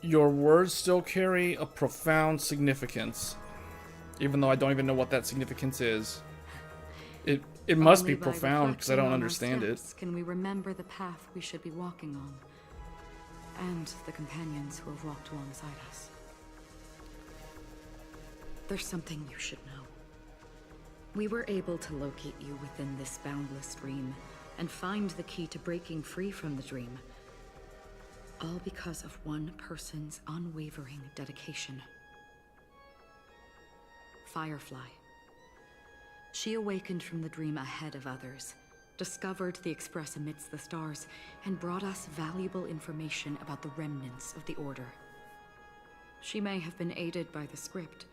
Your words still carry a profound significance. Even though I don't even know what that significance is. It must Only be by profound because I don't reflecting on our understand it. steps can we remember the path we should be walking on. And the companions who have walked alongside us. There's something you should know. We were able to locate you within this boundless dream and find the key to breaking free from the dream. All because of one person's unwavering dedication. Firefly. She awakened from the dream ahead of others, discovered the Express amidst the stars, and brought us valuable information about the remnants of the Order. She may have been aided by the script,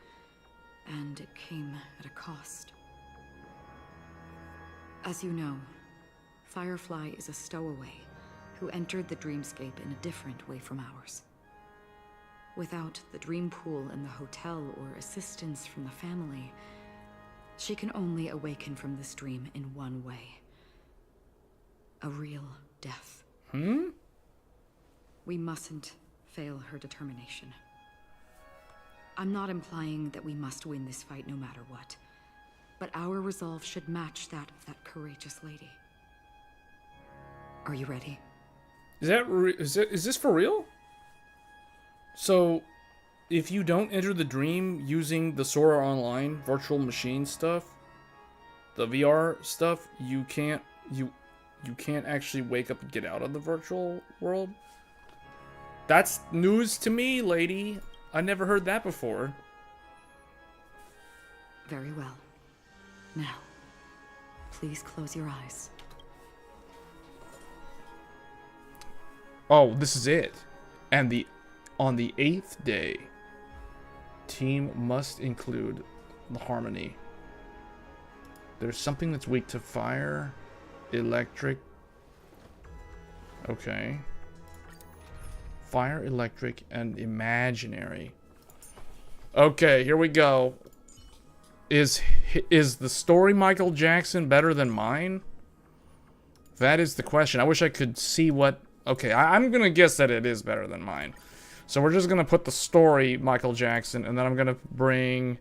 and it came at a cost. As you know, Firefly is a stowaway who entered the dreamscape in a different way from ours. Without the dream pool in the hotel or assistance from the family, she can only awaken from this dream in one way. A real death. We mustn't fail her determination. I'm not implying that we must win this fight no matter what, but our resolve should match that of that courageous lady. Are you ready? Is this for real? So, if you don't enter the dream using the Sora Online virtual machine stuff, the VR stuff, you can't actually wake up and get out of the virtual world? That's news to me, lady. I never heard that before. Very well. Now, please close your eyes. Oh, this is it. And on the 8th day, team must include the harmony. There's something that's weak to fire, electric. Okay. Fire, electric, and imaginary. Okay, here we go. Is the story Michael Jackson better than mine? That is the question. I wish I could see what... Okay, I'm gonna guess that it is better than mine. So we're just gonna put the story Michael Jackson, and then I'm gonna bring...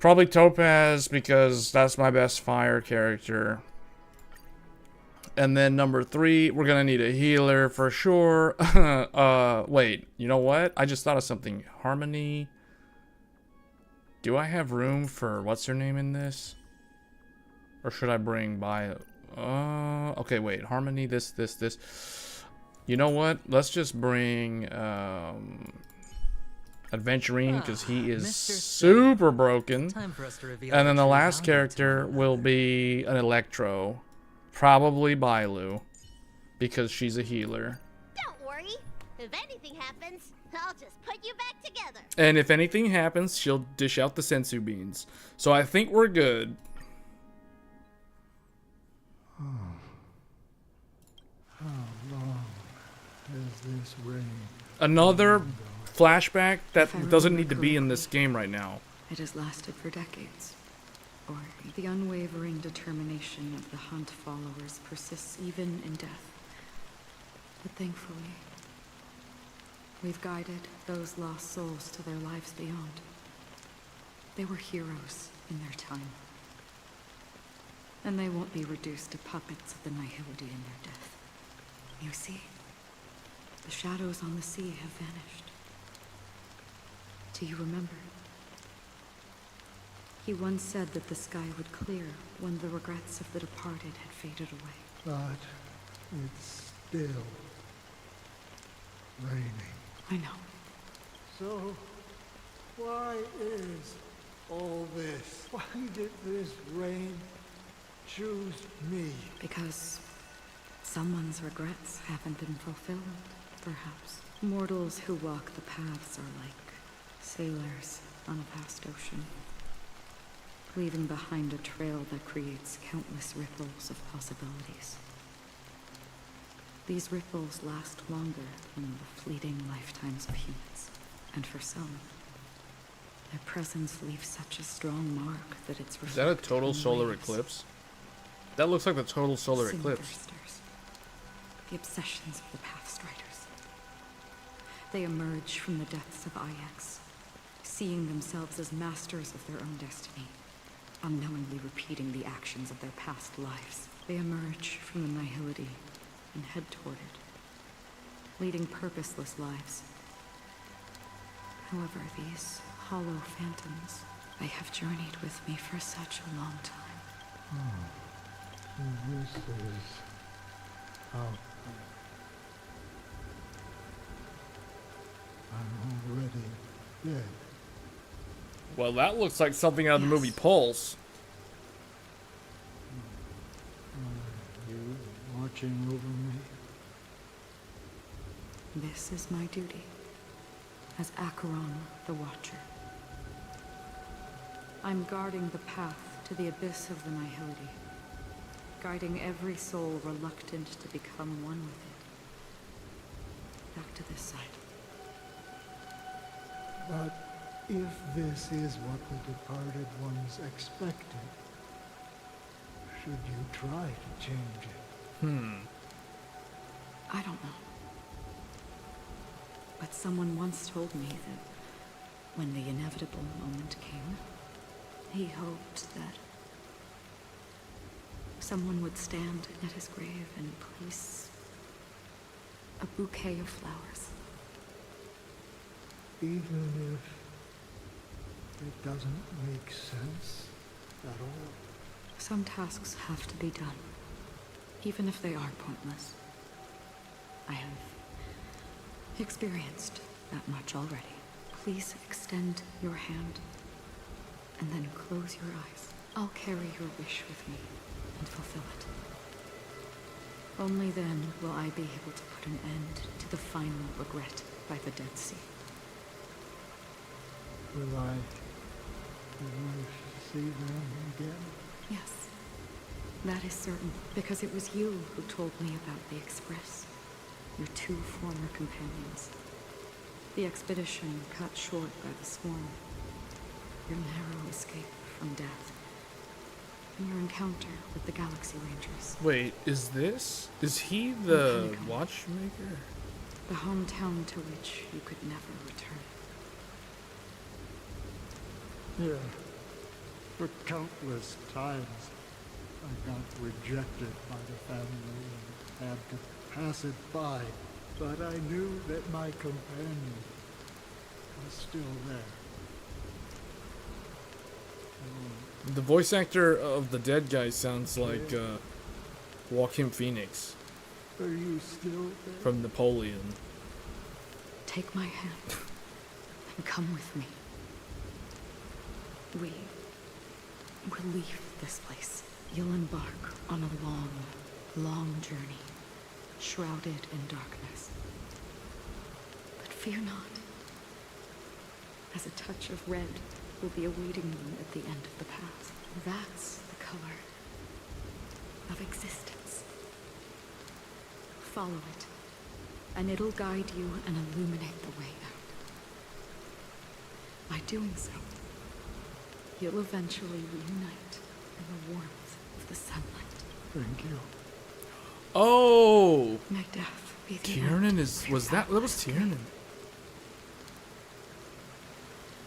probably Topaz, because that's my best fire character. And then number 3, we're gonna need a healer for sure. Wait, you know what? I just thought of something. Harmony. Do I have room for what's her name in this? Or should I bring Bio? Okay, wait. Harmony, this. You know what? Let's just bring Adventurine, because he is super broken. Time for us to reveal And then the true last value to character one will another. be an Electro. Probably Bailu, because she's a healer. Don't worry. If anything happens, I'll just put you back together. And if anything happens, she'll dish out the sensu beans. So I think we're good. How long this rain. Another flashback that If I doesn't remember need to be in correctly, this game right now. It has lasted for decades. Or the unwavering determination of the Hunt followers persists even in death. But thankfully, we've guided those lost souls to their lives beyond. They were heroes in their time. And they won't be reduced to puppets of the Nihility in their death. You see, the shadows on the sea have vanished. Do you remember? He once said that the sky would clear when the regrets of the departed had faded away. But it's still raining. I know. So, why is all this? Why did this rain choose me? Because someone's regrets haven't been fulfilled, perhaps. Mortals who walk the paths are like sailors on a vast ocean, leaving behind a trail that creates countless ripples of possibilities. These ripples last longer than the fleeting lifetimes of humans. And for some, their presence leaves such a strong mark that it's Is that a reflected total in solar waves. eclipse? That looks like the total solar eclipse. Sinbursters, the obsessions of the Pathstriders. They emerge from the depths of Ix, seeing themselves as masters of their own destiny, unknowingly repeating the actions of their past lives. They emerge from the Nihility and head toward it, leading purposeless lives. However, these hollow phantoms, they have journeyed with me for such a long time. This is how I'm already dead. Well, that looks like something out of the Yes. movie Pulse. Are you watching over me? This is my duty as Acheron the Watcher. I'm guarding the path to the abyss of the Nihility, guiding every soul reluctant to become one with it. Back to this side. But if this is what the departed ones expected, should you try to change it? I don't know. But someone once told me that when the inevitable moment came, he hoped that someone would stand at his grave and place a bouquet of flowers. Even if it doesn't make sense at all? Some tasks have to be done, even if they are pointless. I have experienced that much already. Please extend your hand, and then close your eyes. I'll carry your wish with me and fulfill it. Only then will I be able to put an end to the final regret by the Dead Sea. Will I see them again? Yes, that is certain, because it was you who told me about the Express, your two former companions. The expedition cut short by the swarm, your narrow escape from death, and your encounter with the Galaxy Rangers. Wait, is he the Penacony. watchmaker? The hometown to which you could never return. Yeah. For countless times, I got rejected by the family and had to pass it by. But I knew that my companion was still there. The voice actor of the dead guy sounds like Joaquin Phoenix Are you still there? from Napoleon. Take my hand and come with me. We will leave this place. You'll embark on a long, long journey, shrouded in darkness. But fear not, as a touch of red will be awaiting you at the end of the path. That's the color of existence. Follow it, and it'll guide you and illuminate the way out. By doing so, you'll eventually reunite in the warmth of the sunlight. Thank you. Oh, May death be the Tiernan end is to your was that was family's Tiernan?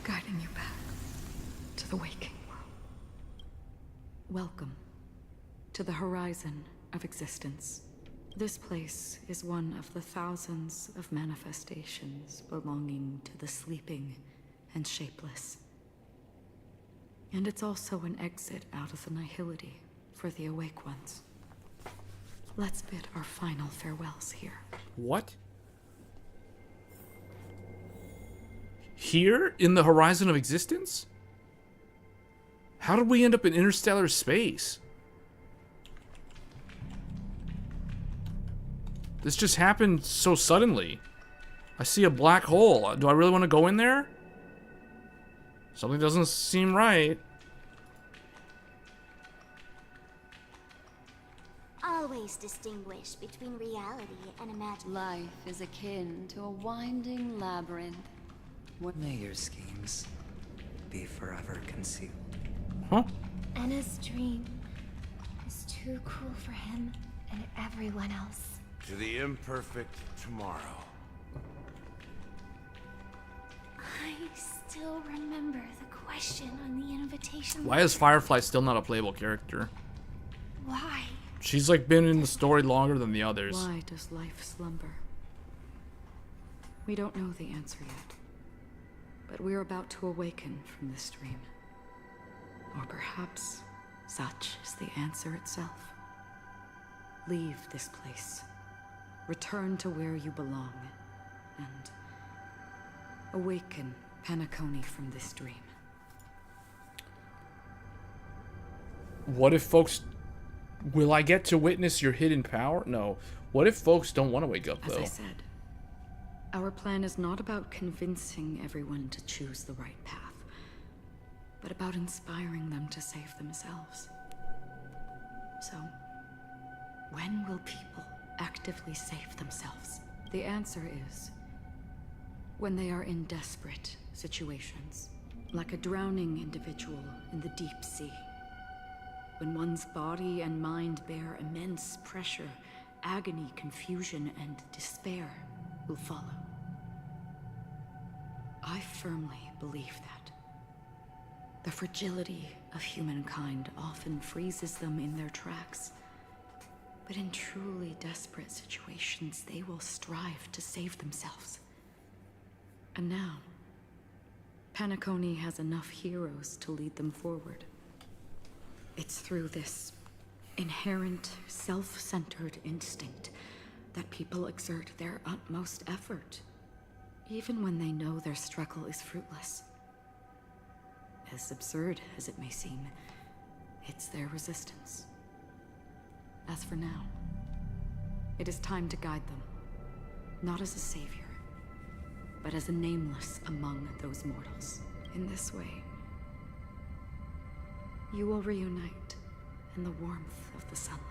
guiding you back to the waking world. Welcome to the horizon of existence. This place is one of the thousands of manifestations belonging to the sleeping and shapeless. And it's also an exit out of the nihility for the awake ones. Let's bid our final farewells here. What? Here in the horizon of existence? How did we end up in interstellar space? This just happened so suddenly. I see a black hole. Do I really want to go in there? Something doesn't seem right. Always distinguish between reality and imagination. Life is akin to a winding labyrinth. May your schemes be forever concealed. Huh? Anna's dream is too cruel for him and everyone else. To the imperfect tomorrow. I still remember the question on the invitation. Why is Firefly still not a playable character? Why? She's like been in the story longer than the others. Why does life slumber? We don't know the answer yet. But we're about to awaken from this dream. Or perhaps such is the answer itself. Leave this place. Return to where you belong. And awaken Penacony from this dream. What if folks... Will I get to witness your hidden power? No. What if folks don't want to wake up, As though? I said, our plan is not about convincing everyone to choose the right path, but about inspiring them to save themselves. So, when will people actively save themselves? The answer is when they are in desperate situations, like a drowning individual in the deep sea. When one's body and mind bear immense pressure, agony, confusion, and despair will follow. I firmly believe that. The fragility of humankind often freezes them in their tracks. But in truly desperate situations, they will strive to save themselves. And now, Penacony has enough heroes to lead them forward. It's through this inherent, self-centered instinct that people exert their utmost effort, even when they know their struggle is fruitless. As absurd as it may seem, it's their resistance. As for now, it is time to guide them, not as a savior, but as a nameless among those mortals. In this way, you will reunite in the warmth of the sunlight.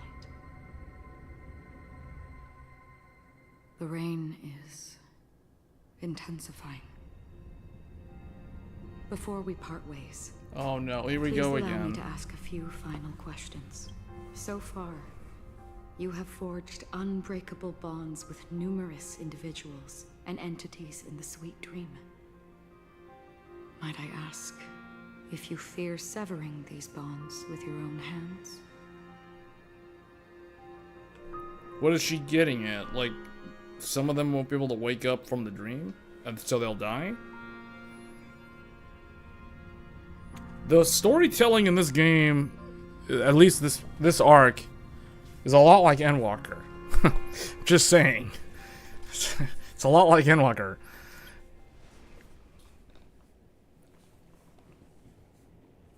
The rain is intensifying. Before we part ways, Oh no, here we please go allow me again. to ask a few final questions. So far, you have forged unbreakable bonds with numerous individuals and entities in the sweet dream. Might I ask if you fear severing these bonds with your own hands? What is she getting at? Like, some of them won't be able to wake up from the dream? And so they'll die? The storytelling in this game, at least this arc, is a lot like Endwalker. Just saying. It's a lot like Endwalker.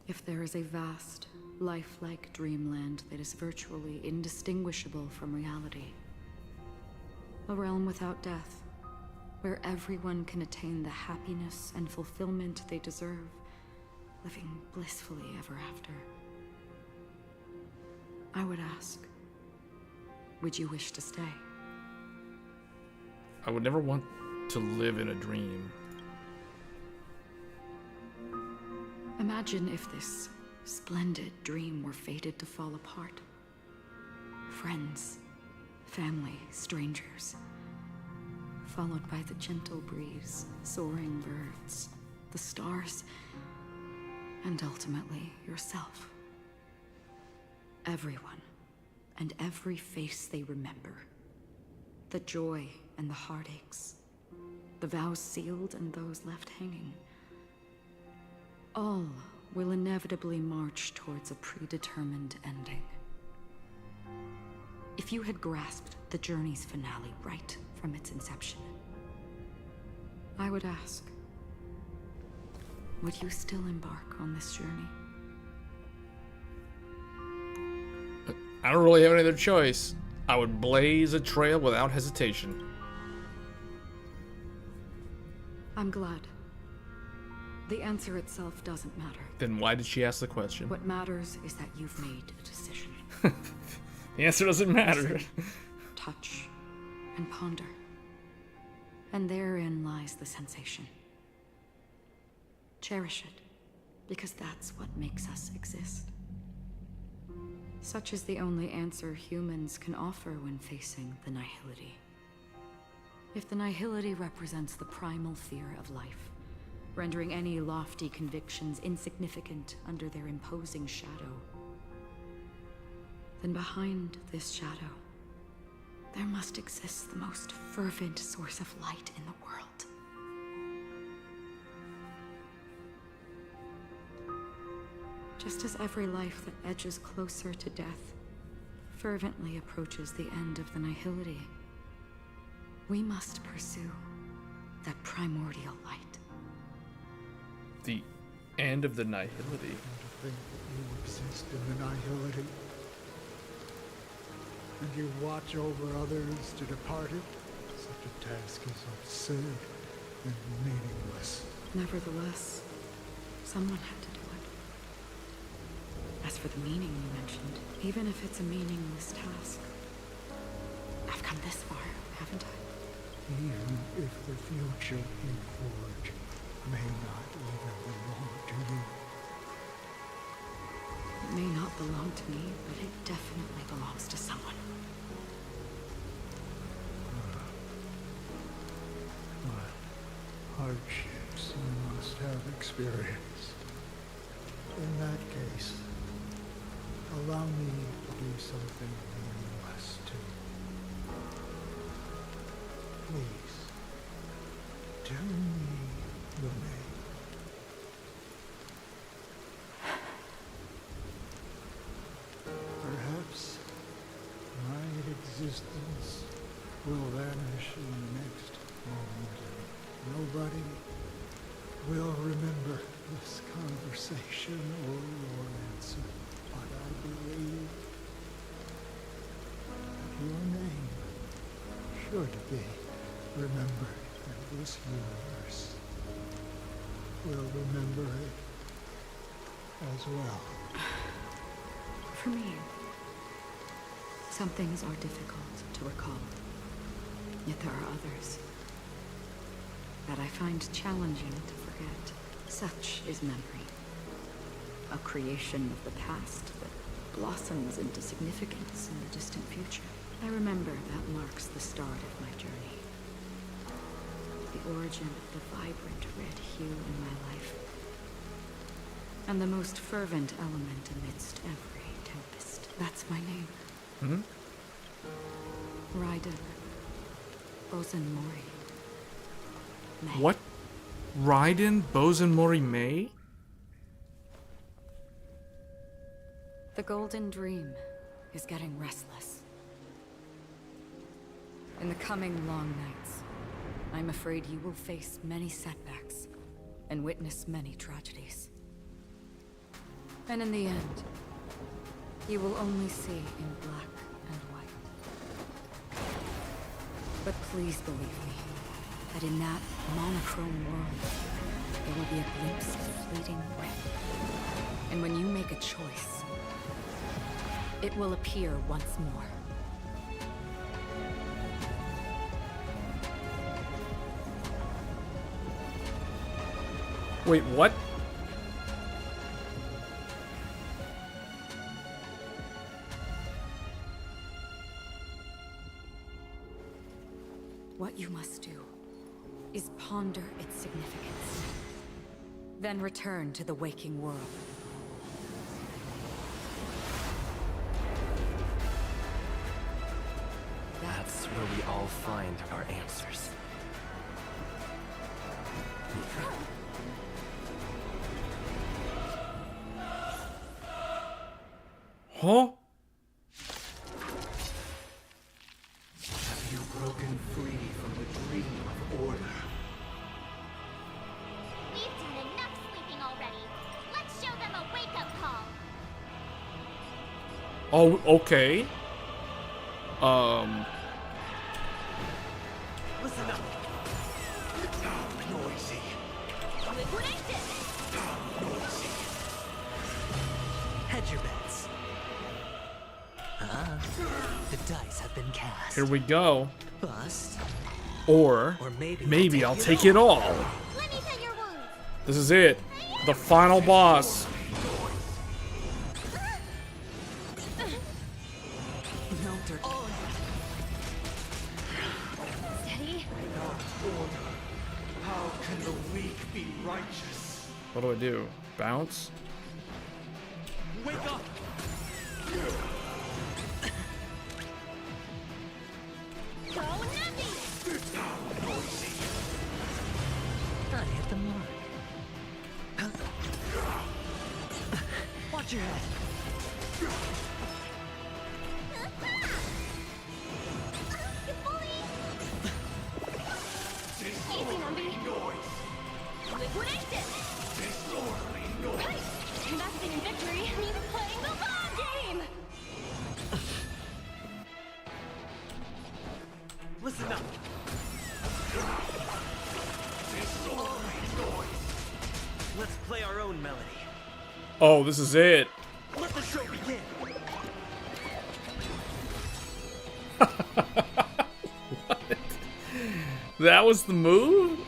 If there is a vast, lifelike dreamland that is virtually indistinguishable from reality, a realm without death, where everyone can attain the happiness and fulfillment they deserve, living blissfully ever after, I would ask, would you wish to stay? I would never want to live in a dream. Imagine if this splendid dream were fated to fall apart. Friends, family, strangers. Followed by the gentle breeze, soaring birds, the stars, and ultimately yourself. Everyone, and every face they remember. The joy and the heartaches. The vows sealed and those left hanging. All will inevitably march towards a predetermined ending. If you had grasped the journey's finale right from its inception, I would ask, would you still embark on this journey? I don't really have any other choice. I would blaze a trail without hesitation. I'm glad. The answer itself doesn't matter. Then why did she ask the question? What matters is that you've made a decision. The answer doesn't matter. Touch and ponder. And therein lies the sensation. Cherish it, because that's what makes us exist. Such is the only answer humans can offer when facing the nihility. If the nihility represents the primal fear of life, rendering any lofty convictions insignificant under their imposing shadow, then behind this shadow, there must exist the most fervent source of light in the world. Just as every life that edges closer to death fervently approaches the end of the nihility, we must pursue that primordial light. The end of the nihility. And to think that you exist in the nihility, and you watch over others to depart it, such a task is absurd and meaningless. Nevertheless, someone had to do it. As for the meaning you mentioned, even if it's a meaningless task, I've come this far, haven't I? Even if the future you forge may not even belong to you. It may not belong to me, but it definitely belongs to someone. What hardships you must have experienced. In that case, allow me to do something meaningless too. Please, tell me your name. Perhaps my existence will vanish in the next moment. Nobody will remember this conversation or your answer, but I believe that your name should be remembered, and this universe will remember it as well. For me, some things are difficult to recall, yet there are others that I find challenging to forget. Such is memory, a creation of the past that blossoms into significance in the distant future. I remember that marks the start of my journey, the origin of the vibrant red hue in my life, and the most fervent element amidst every tempest. That's my name. Raiden Bozen Mori. May. What? Raiden Bozen Mori May? The Golden Dream is getting restless. In the coming long nights, I'm afraid you will face many setbacks and witness many tragedies. And in the end, you will only see in black and white. But please believe me, that in that monochrome world, there will be a glimpse of fleeting red. And when you make a choice, it will appear once more. Wait, what? What you must do is ponder its significance. Then return to the waking world. That's where we all find our answers. Huh? Have you broken free from the dream of order? We've done enough sleeping already. Let's show them a wake-up call. Oh, okay. Listen up. Noisy. Noisy. Hedge your bets. The dice have been cast. Here we go. Bust. Or maybe I'll take it all. Let me pin your wounds. This is it. The final boss. No dirt. Steady. How can the weak be righteous? What do I do? Bounce? Wake up! Go Nappy. I hit the mark. Watch your head. You bully. Easy, Numbie. Liquidate it. Right. Investing in victory means playing the long game. Listen up. Let's play our own melody. Oh, this is it. Let the show begin. What? That was the move?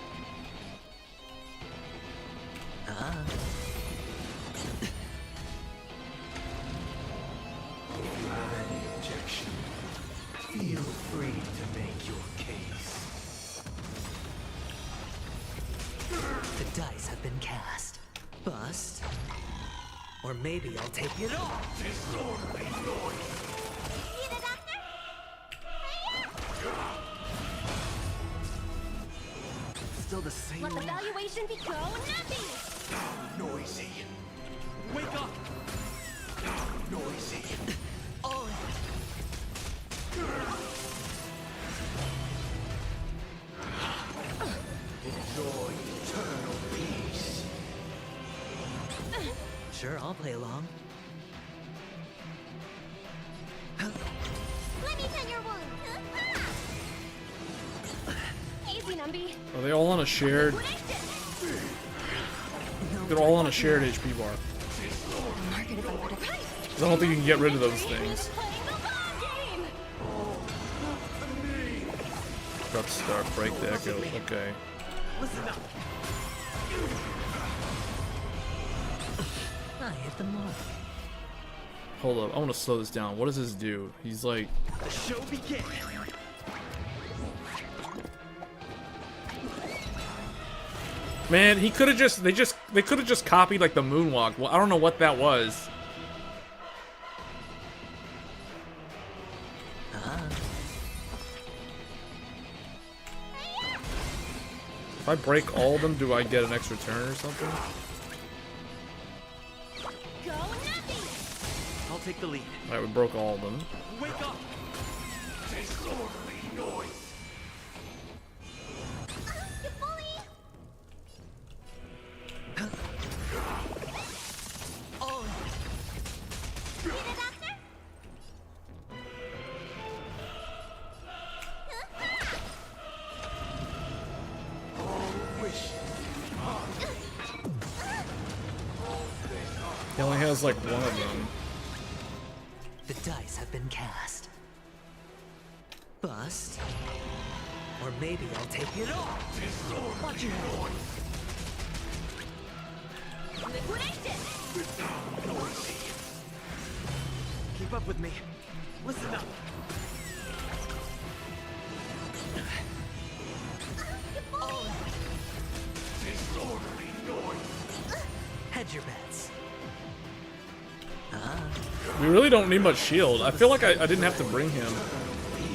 If you have any objection, feel free to make your case. The dice have been cast. Bust. Or maybe I'll take it all. Disorderly noise. See the doctor? Still the same. Let the valuation be go Nappy. Noisy. Wake up. Noisy. All in. Enjoy eternal peace. Sure, I'll play along. Let me pin your wounds. Easy, Numbie. Are they all on a shared? They're all on a shared HP bar. Market if I were to 'Cause I don't think you can get rid of those things. playing the long game. About to start. Break the echo. Okay. Listen up. I hit the mark. Hold up. I want to slow this down. What does this do? He's like... The show begins. Man, he could have just... They could have just copied like the moonwalk. Well, I don't know what that was. If I break all of them, do I get an extra turn or something? Go Nappy. I'll take the lead. Alright, we broke all of them. Wake up. Disorderly noise. You bully. All in. See the doctor? He only has like one of them. The dice have been cast. Bust. Or maybe I'll take it all. Watch your head. Keep up with me. Listen up. Disorderly noise. Hedge your bets. We really don't need much shield. I feel like I didn't have to bring him.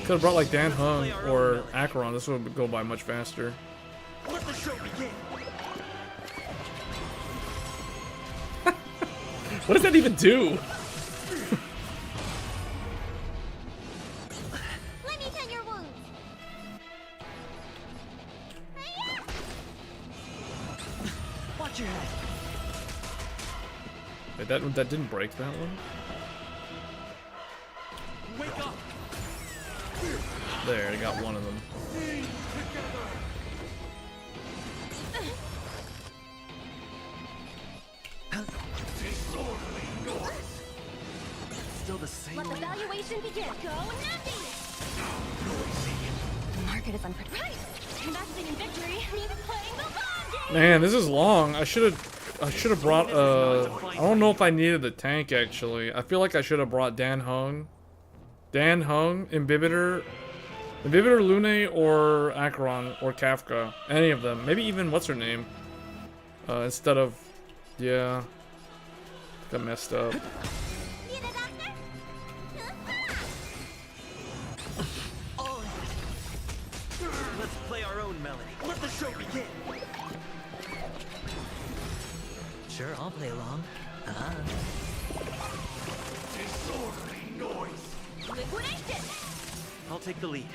Could have brought like Dan Hung or Acheron. This would go by much faster. Let the show begin. What does that even do? Let me tend your wounds. Watch your head. Wait, that didn't break that one? Wake up. There, I got one of them. Disorderly noise. Still the same. Let the valuation begin. Go nothing. The market is unpredictable. Investing in victory means playing the long game. Man, this is long. I should have brought I don't know if I needed the tank actually. I feel like I should have brought Dan Hung, Imbibitor, Lune, or Acheron, or Kafka. Any of them. Maybe even what's her name. Instead of, yeah, got messed up. Need a doctor? Let's play our own melody. Let the show begin. Sure, I'll play along. Disorderly noise. Liquidation. I'll take the lead.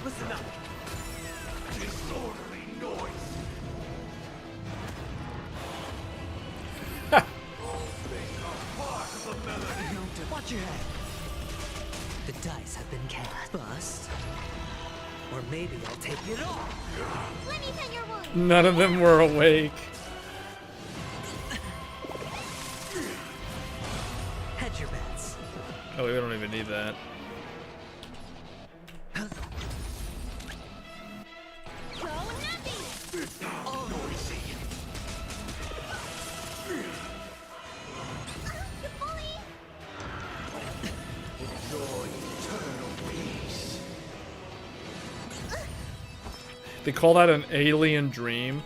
Listen up. Disorderly noise. Part of the melody. Watch your head. The dice have been cast. Bust. Or maybe I'll take it all. Let me tend your wounds. None of them were awake. Hedge your bets. Oh, we don't even need that. Go nothing. Noisy. You bully. Enjoy eternal peace. They call that an alien dream.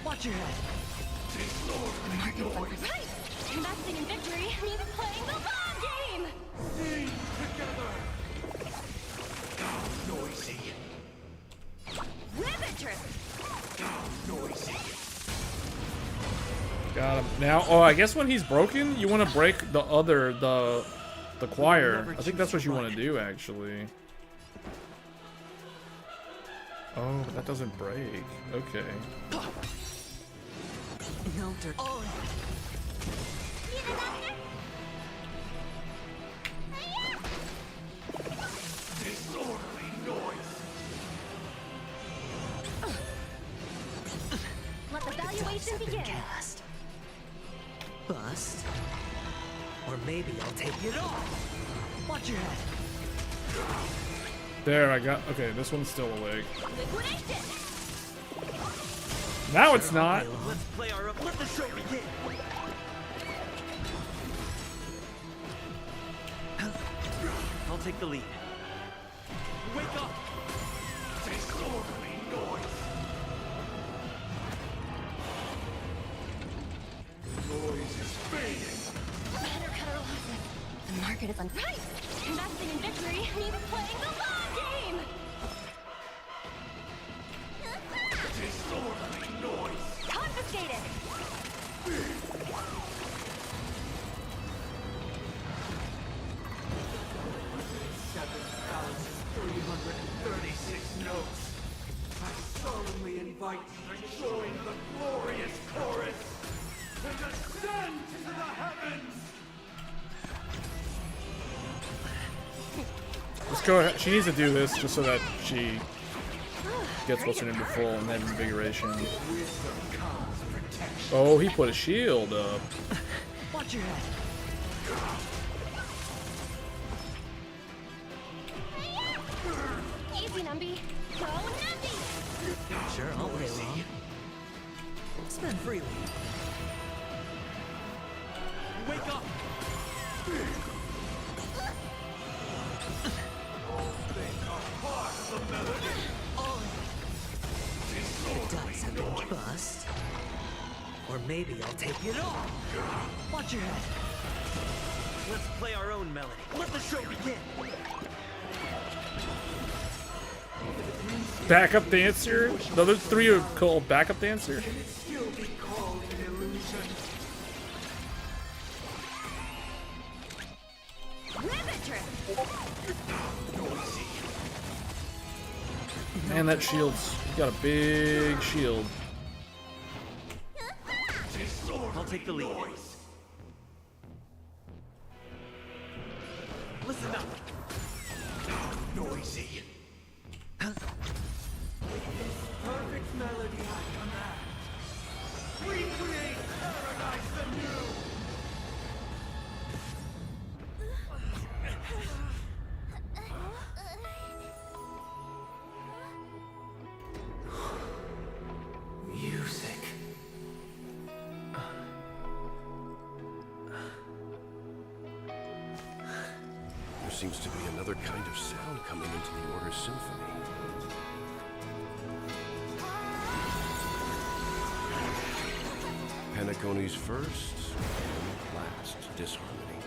Watch your head. The market is unpredictable. Investing in victory means playing the long game. Sing together. Noisy. Ribbon trip. Noisy. Got him. Now, oh, I guess when he's broken, you want to break the choir. I think that's what you want to do, actually. Oh, but that doesn't break. Okay. No dirt. Need a doctor? Disorderly noise. Let the The dice valuation have been begin. cast. Bust. Or maybe I'll take it all. Watch your head. There, I got. Okay, this one's still awake. Liquidation. Now it's not. Let's play our own. Let the show begin. I'll take the lead. Wake up. Disorderly noise. Noise is fading. Better cut our losses. The market is unpredictable. Investing in victory means playing the long game. Disorderly noise. Confiscated. Notes. I solemnly invite you to join the glorious chorus and ascend into the heavens. Let's go ahead. She needs to do this just so that she gets what's her name to full and then invigoration. Oh, he put a shield up. Watch your head. Easy, Numby. Go, Numby! Sure, I'll play along. Spend freely. Wake up! The dice have been bust. Or maybe I'll take it all. Watch your head. Let's play our own melody. Let the show begin. Backup dancer? The other three are called backup dancer? Can it still be called an illusion? Man, that shield's got a big shield. I'll take the lead. Listen up. Noisy. Perfect melody I command. Recreate paradise anew. Music. There seems to be another kind of sound coming into the Order's symphony. Penacony's first and last disharmony.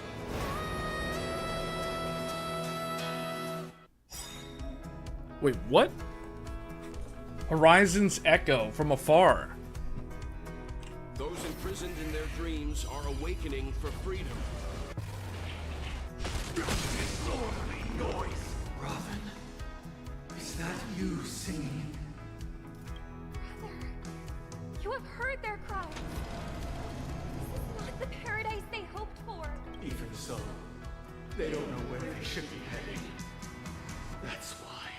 Wait, what? Horizon's Echo from afar. Those imprisoned in their dreams are awakening for freedom. Disorderly noise. Robin, is that you singing? Brother, you have heard their cries. This is not the paradise they hoped for. Even so, they don't know where they should be heading. That's why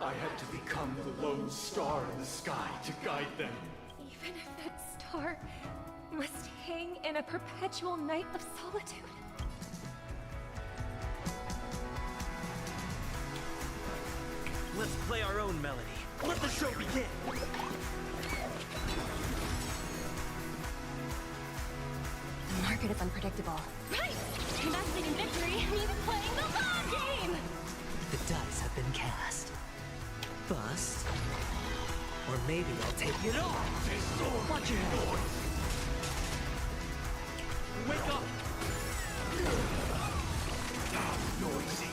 I had to become the lone star in the sky to guide them. Even if that star must hang in a perpetual night of solitude. Let's play our own melody. Let the show begin. The market is unpredictable. Right! Investing in victory means playing the long game! The dice have been cast. Bust. Or maybe I'll take it all. Watch your head. Wake up! Noisy.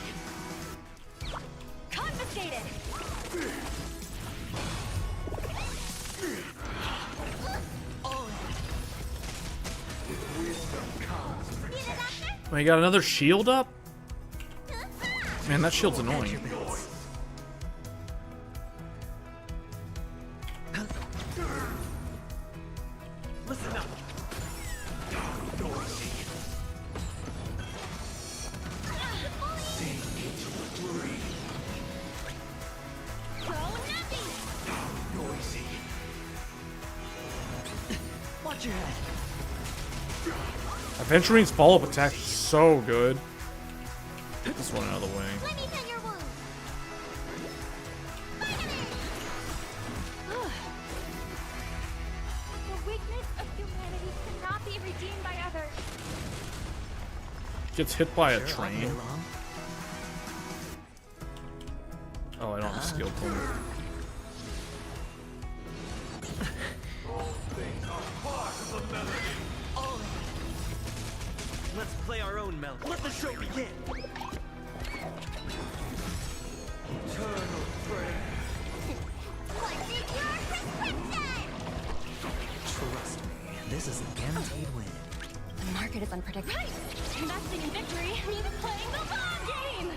Confiscated! Oh, you got another shield up? Man, that shield's annoying. Listen up. Watch your head. Aventurine's follow-up attack is so good. Get this one out of the way. Let me tend your wound. The weakness of humanity cannot be redeemed by others. Gets hit by a Sure, I'll train. play along. Oh, I don't have a skill point. Let's play our own melody. Let the show begin. Eternal prayer. What's in your prescription? Trust me, this is a guaranteed win. The market is unpredictable. Right! Investing in victory means playing the long game!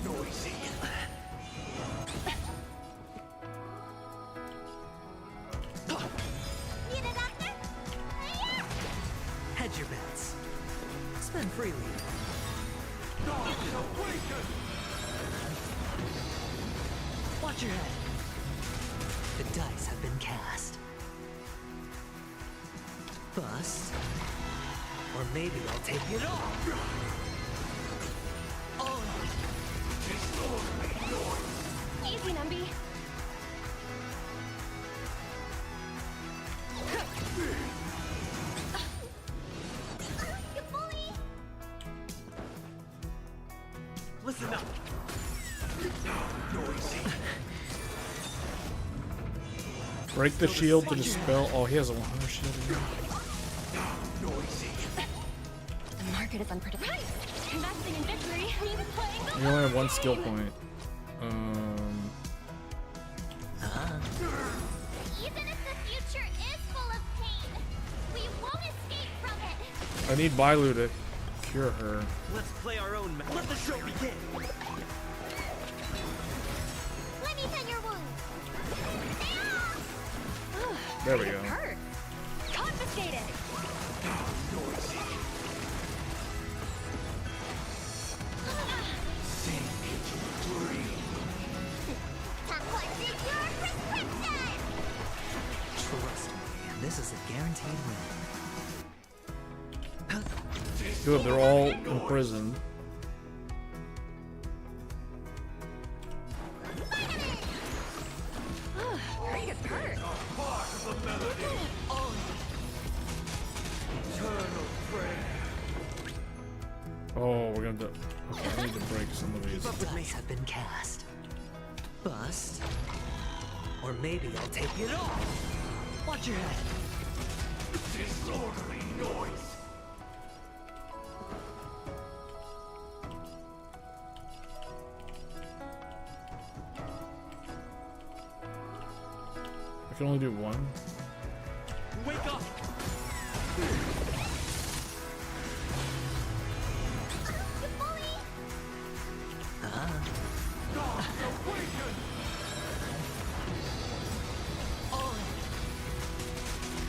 Noisy. Need a doctor? Yeah! Hedge your bets. Spend freely. Dogs awaken! Watch your head. The dice have been cast. Bust. Or Or maybe I'll take it all. Easy, Numby. You bully! Listen up. Break the shield to dispel. Oh, he has a 100 shield. The market is unpredictable. Investing in victory means playing the You only have one skill point. Even if the future is full of pain, we won't escape from it. I need Bailu to cure her. Let's play our own match. Let the show begin. Let me tend your wounds. There we go. Hurt. Confiscated. Trust me, this is a guaranteed win. Good, they're all in prison. Pretty good hurt. Oh, we're gonna do. Okay, I need to break some of these. Dice have been cast. Bust. Or maybe I'll take it all. Watch your head. Disorderly noise. I can only do one. Wake up!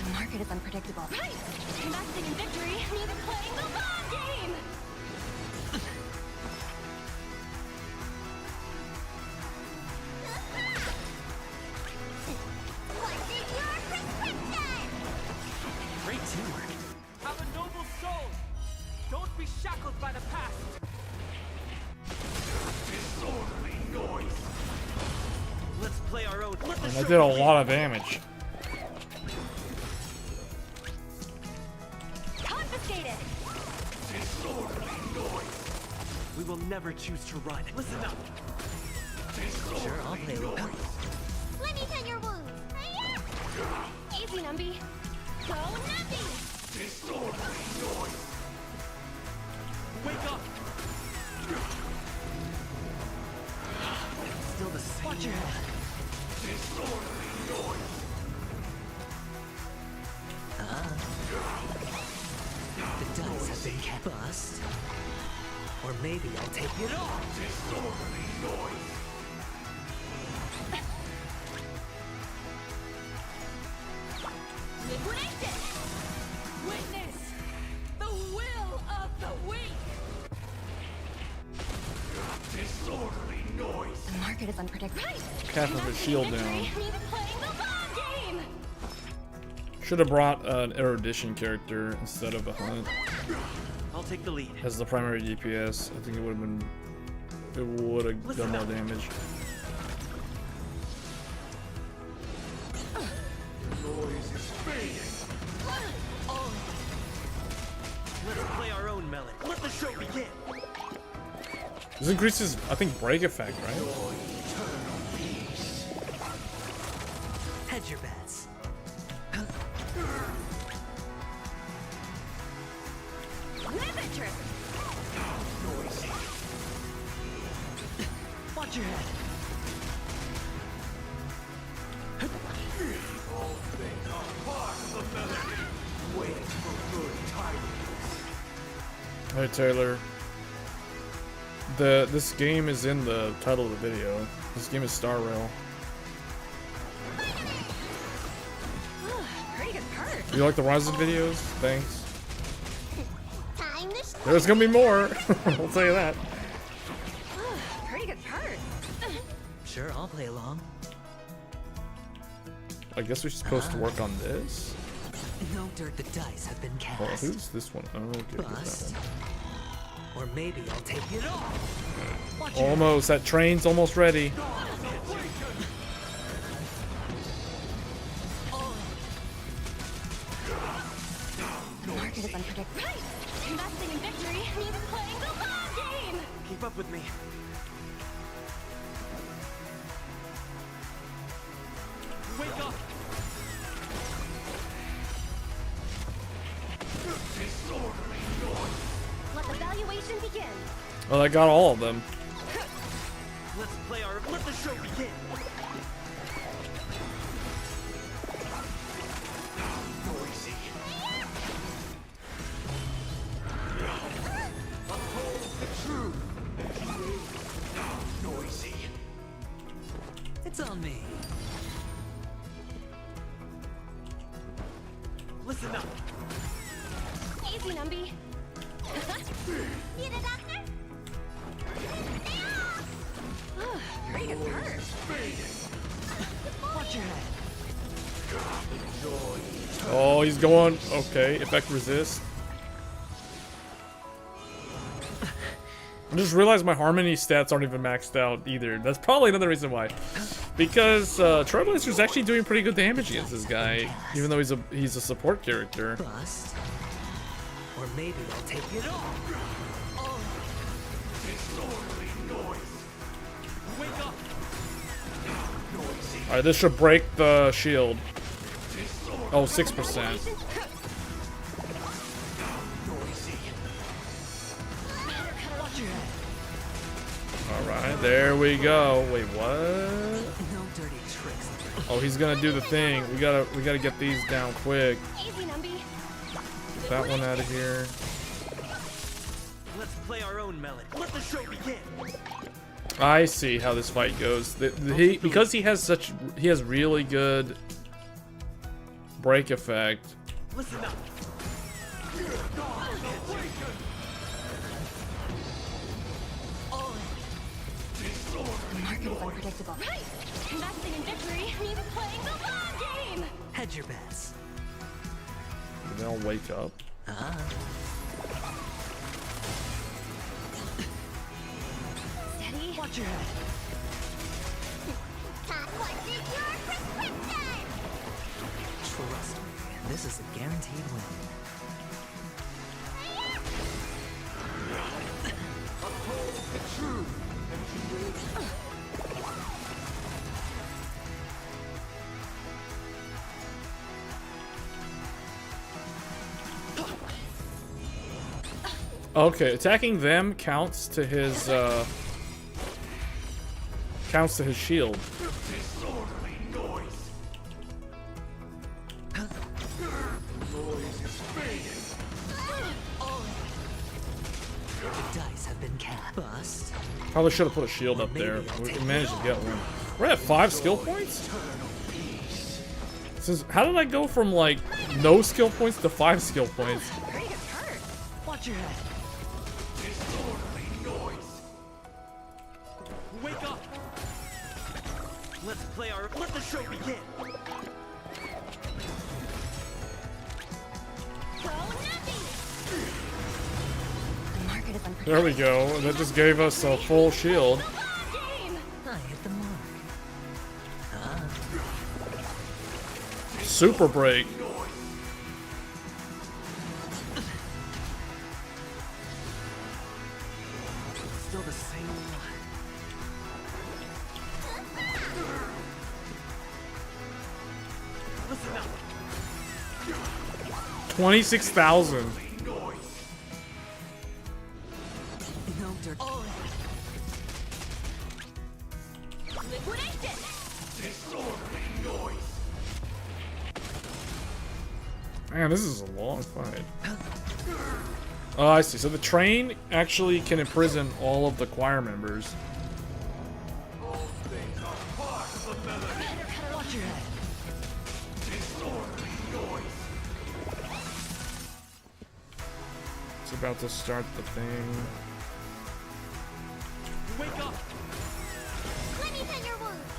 The market is unpredictable. Right! Investing in victory means playing the long game! What's in your prescription? Great teamwork. Have a noble soul. Don't be shackled by the past. Disorderly noise. Let's play our own. Let the And I show did a begin. lot of damage. Confiscated! Disorderly noise. We will never choose to run. Listen up. Disorderly Sure, I'll play along. Let me tend your wounds. Easy, Numby. Go, Numby! Disorderly noise. Wake up! Still the same. Watch your head. Disorderly noise. The dice have been cast. Bust. Or maybe I'll take it all. Disorderly noise. Liquidation! Witness the will of the weak! Disorderly noise. The market is unpredictable. Right! Half of his shield down. Means playing the long game! Should have brought an erudition character instead of a hunt I'll take the lead. as the primary DPS. I think it would have been. It would have done more damage. Noise is fading. Let's play our own melody. Let the show begin. This increases, I think, break effect, right? Hedge your bets. Limiter! Watch your head. All things are part of the melody. Wait for good tidings. Hey Taylor. This game is in the title of the video. This game is Star Rail. Pretty good hurt. You like the Ryzen videos? Thanks. Time to There's gonna be more. I'll tell you that. Pretty good hurt. Sure, I'll play along. I guess we're supposed to work on this. No dirt. The dice have been cast. Oh, who's this one? Oh, okay, that Bust. one. Or maybe I'll take it all. Watch your Almost. That train's almost ready. The market is unpredictable. Right! Investing in victory means playing the long game! Keep up with me. Wake up! Let the valuation begin. Oh, I got all of them. Let's play our. Let the show begin. Noisy. Uphold the truth. Noisy. It's on me. Listen up. Easy, Numby. Need a doctor? Pretty good hurt. Watch your head. Oh, he's going. Okay, effect resist. I just realized my harmony stats aren't even maxed out either. That's probably another reason why. Because Trailblazer's actually doing pretty good damage against this guy, even though he's a support character. Bust. Or maybe I'll take it all. Wake up. Alright, this should break the shield. Oh, 6%. Alright, there we go. Wait, what? No dirty tricks. Oh, he's gonna do the thing. We gotta get these down quick. Easy, Numby. Get that one out of here. Let's play our own melody. Let the show begin. I see how this fight goes. Because he has really good break effect. Listen up. The market is unpredictable. Right! Investing in victory means playing the long game! Hedge your bets. Then I'll wake up. Steady. Watch your head. What is your prescription? Trust me, this is a guaranteed win. Uphold the truth. Okay, attacking them counts to his shield. Disorderly noise. Noise is fading. The dice have been cast. Bust. Probably should have put a shield up there. We managed to get one. We're at 5 skill points? How did I go from like no skill points to 5 skill points? Pretty good hurt. Watch your head. Disorderly noise. Wake up. Let's play our. Let the show begin. Go Numby! The market is unpredictable. There we go. That just gave us a full shield. Game! I hit the mark. Super break. Still the same one. 26,000. No dirt. Liquidation! Disorderly noise. Man, this is a long fight. Oh, I see. So the train actually can imprison all of the choir members. All things are part of the melody. Watch your head. Disorderly noise. It's about to start the thing. Wake up. Let me tend your wounds!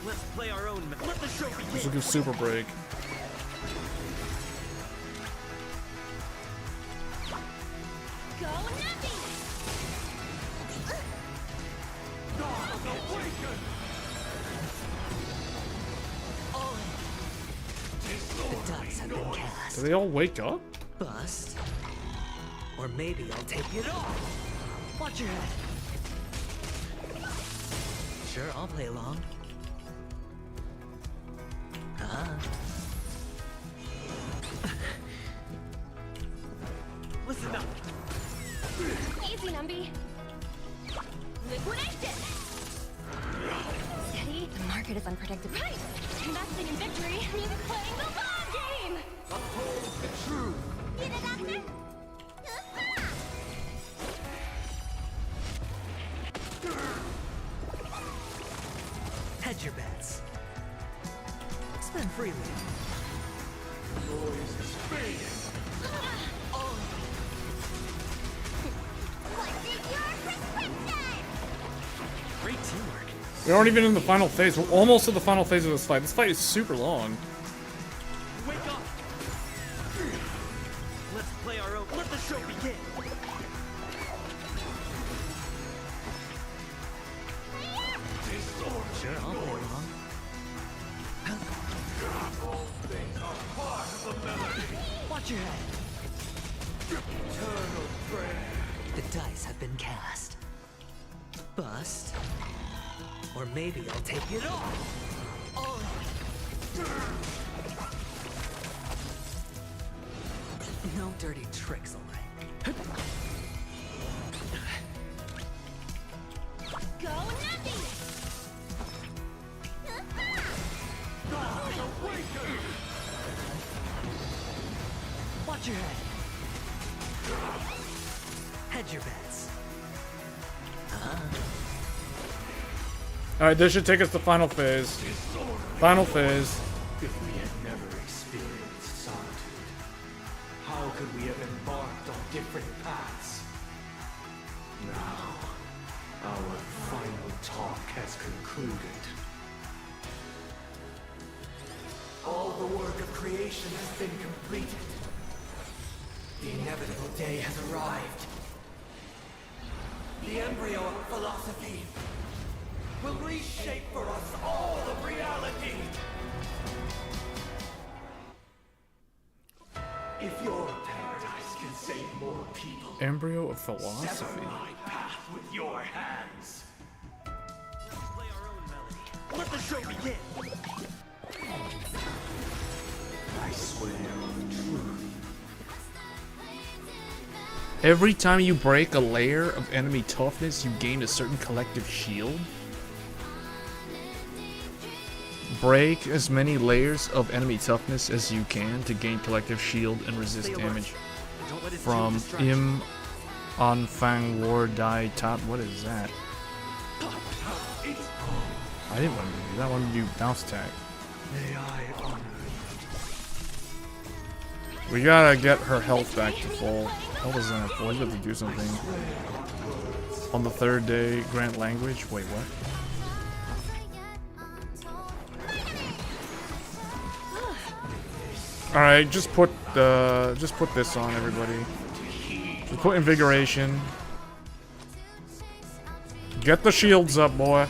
Let's play our own. Let the show begin. This will give super break. Go nuts! The dice have been cast. Do they all wake up? Bust. Or maybe I'll take it off. Watch your head. Sure, I'll play along. Listen up. Easy, Numby. Liquidation! Steady. The market is unpredictable. Right! Investing in victory means playing the long game! Uphold the truth. You the doctor? Hedge your bets. Spend freely. Noise is fading. What's in your prescription? Great teamwork. We aren't even in the final phase. We're almost to the final phase of this fight. This fight is super long. Wake up! Let's play our own. Let the show begin. Sure, I'll play along. All things are part of the melody. Watch your head. Eternal prayer. The dice have been cast. Bust. Or maybe I'll take it off. No dirty tricks, alright? Go nuts! Watch your head. Hedge your bets. Alright, this should take us to final phase. Final phase. If we had never experienced solitude, how could we have embarked on different paths? Now, our final talk has concluded. All the work of creation has been completed. The inevitable day has arrived. The embryo of philosophy will reshape for us all of reality. If your paradise can save more people, Embryo of philosophy. sever my path with your hands. Play our own melody. Let the show begin. I swear on truth. Every time you break a layer of enemy toughness, you gain a certain collective shield. Break as many layers of enemy toughness as you can to gain collective shield and resist damage from Im Anfang War Die Top. What is that? I didn't want to do that. I wanted to do bounce attack. May I honor We gotta get her health back to full. What was that? Boy, you have to do something. On the third day, grant language. Wait, what? All right, just put this on, everybody. Just put invigoration. Get the shields up, boy.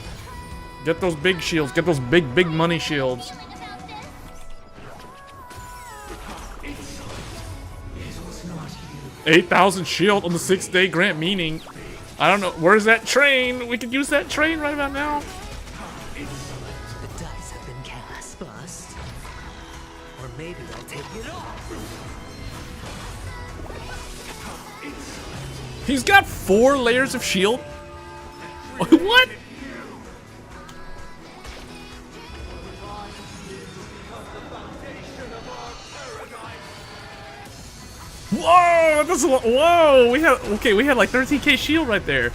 Get those big shields. Get those big money shields. 8,000 shield on the 6th day grant, meaning I don't know, where's that train? We could use that train right about now. The dice have been cast. Bust. Or maybe I'll take it off. He's got 4 layers of shield. What? Whoa! That's a lot. Whoa! We had like 13k shield right there.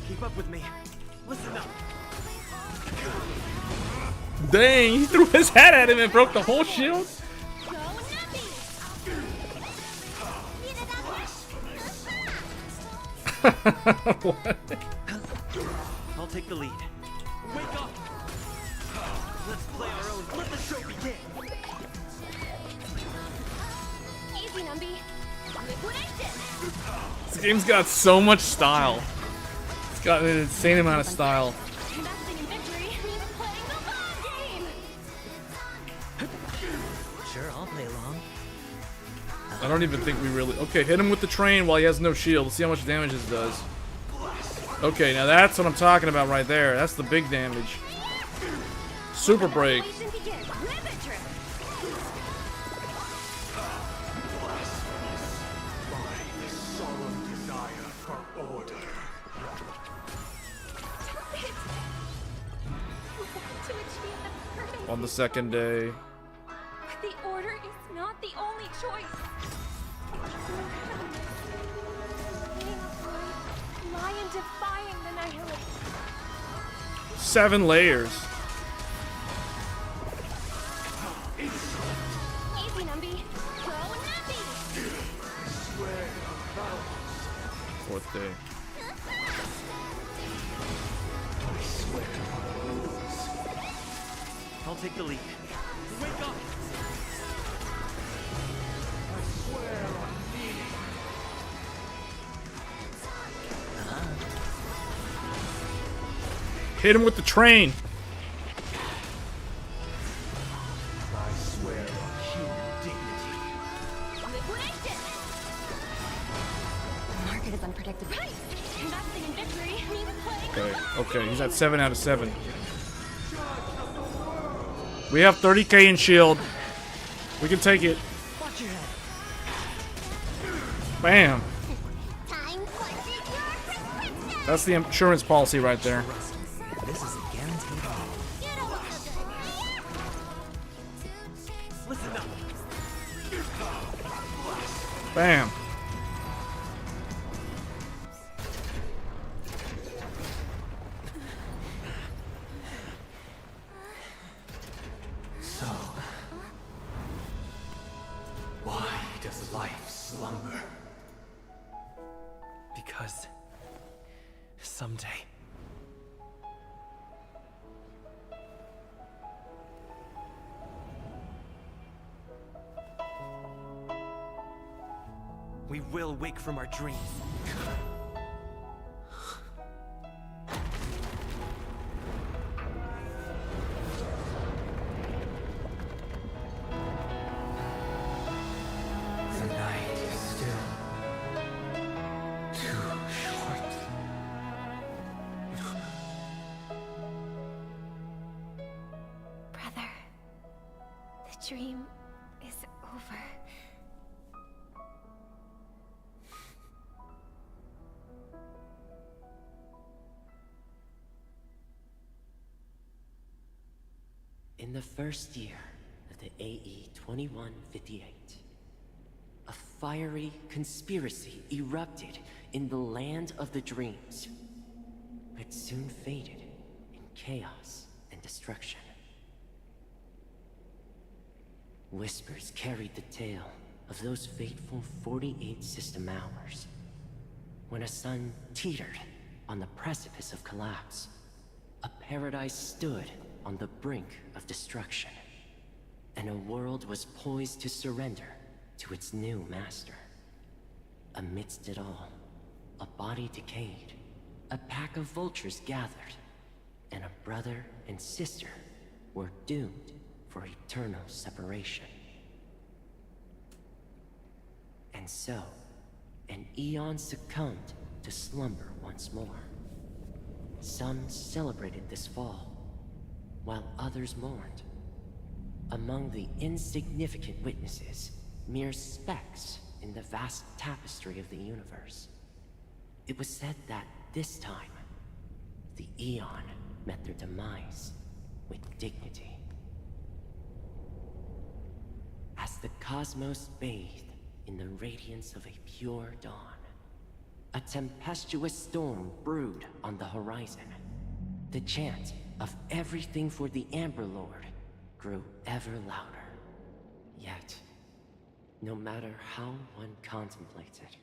Keep up with me. Listen up. Dang! He threw his hat at him and broke the whole shield. What? I'll take the lead. Wake up! Let's play our own. Let the show begin. Easy, Numby. Liquidation. This game's got so much style. It's got an insane amount of style. Investing in victory means playing the long game. Sure, I'll play along. I don't even think we really... Okay, hit him with the train while he has no shield. Let's see how much damage this does. Okay, now that's what I'm talking about right there. That's the big damage. Super break. On the second day. But the Order is not the only choice. Lion defying the Nihilist. 7 layers. Easy, Numby. Go Numby. Fourth day. I'll take the lead. Wake up! Hit him with the train. I swear on human dignity. Liquidation. The market is unpredictable. Right. Investing in victory means playing the Okay, okay, he's at 7 out of 7. We have 30k in shield. We can take it. Watch your head. Bam. time punches your prescription. That's the insurance policy right there. This is a guaranteed win. Get over Listen up. Bam. So, why does life slumber? Because someday we will wake from our dreams. The night is still too short. Brother, the dream is over. In the first year of the AE 2158, a fiery conspiracy erupted in the land of the dreams, but soon faded in chaos and destruction. Whispers carried the tale of those fateful 48 system hours, when a sun teetered on the precipice of collapse. A paradise stood on the brink of destruction, and a world was poised to surrender to its new master. Amidst it all, a body decayed, a pack of vultures gathered, and a brother and sister were doomed for eternal separation. And so, an eon succumbed to slumber once more. Some celebrated this fall, while others mourned. Among the insignificant witnesses, mere specks in the vast tapestry of the universe, it was said that this time, the Eon met their demise with dignity. As the cosmos bathed in the radiance of a pure dawn, a tempestuous storm brewed on the horizon. The chant of everything for the Amber Lord grew ever louder. Yet, no matter how one contemplated,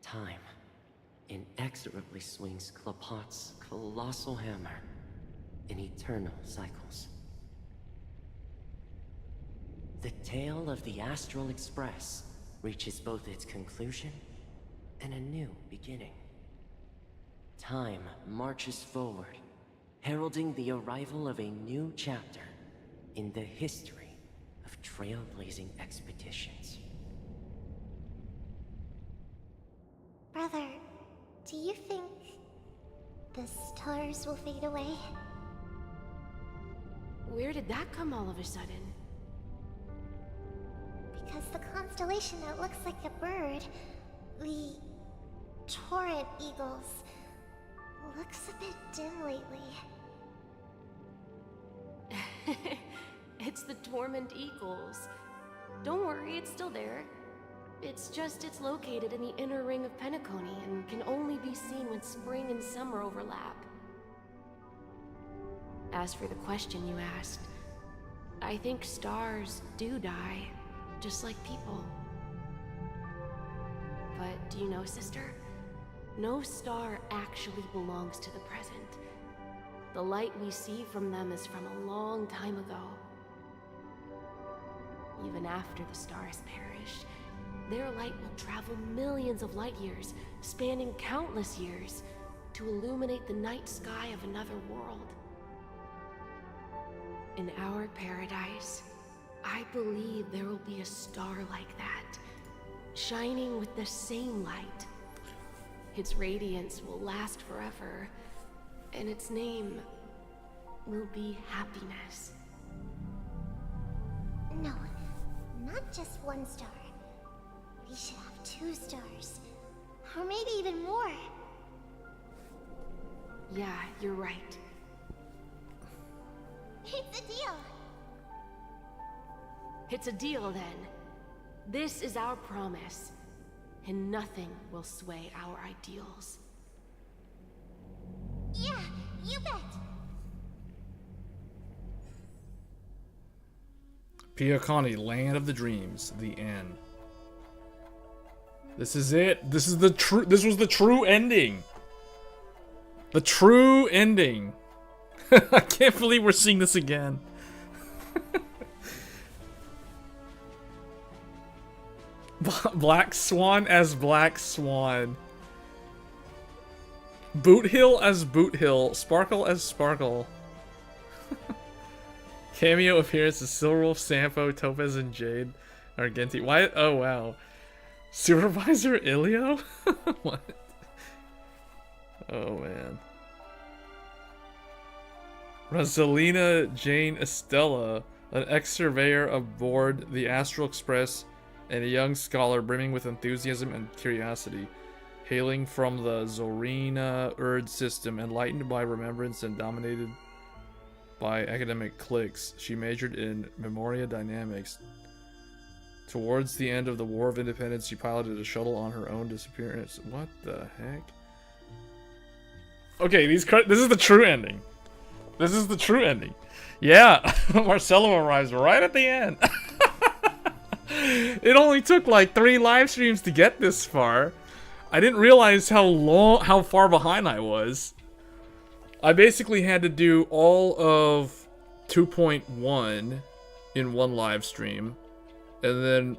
time inexorably swings Klapot's colossal hammer in eternal cycles. The tale of the Astral Express reaches both its conclusion and a new beginning. Time marches forward, heralding the arrival of a new chapter in the history of trailblazing expeditions. Brother, do you think the stars will fade away? Where did that come all of a sudden? Because the constellation that looks like a bird, the Torrent Eagles, looks a bit dim lately. It's the Torment Eagles. Don't worry, it's still there. It's just it's located in the inner ring of Penacony and can only be seen when spring and summer overlap. As for the question you asked, I think stars do die, just like people. But do you know, sister? No star actually belongs to the present. The light we see from them is from a long time ago. Even after the stars perish, their light will travel millions of light years, spanning countless years, to illuminate the night sky of another world. In our paradise, I believe there will be a star like that, shining with the same light. Its radiance will last forever, and its name will be happiness. No, not just one star. We should have 2 stars. Or maybe even more. Yeah, you're right. It's a deal. It's a deal then. This is our promise, and nothing will sway our ideals. Yeah, you bet. Penacony, Land of the Dreams, the end. This is it. This is the true. This was the true ending. The true ending. I can't believe we're seeing this again. Black Swan as Black Swan. Boot Hill as Boot Hill. Sparkle as Sparkle. Cameo appearance of Silverwolf, Sampo, Topaz, and Jade. Argenti. Why? Oh, wow. Supervisor Ilio? What? Oh, man. Rosalina Jane Estella, an ex-surveyor aboard the Astral Express and a young scholar brimming with enthusiasm and curiosity. Hailing from the Zorina Erd system, enlightened by remembrance and dominated by academic cliques, she majored in Memoria Dynamics. Towards the end of the War of Independence, she piloted a shuttle on her own disappearance. What the heck? Okay, this is the true ending. This is the true ending. Yeah, Marcelo arrives right at the end. It only took like 3 live streams to get this far. I didn't realize how far behind I was. I basically had to do all of 2.1 in one live stream, and then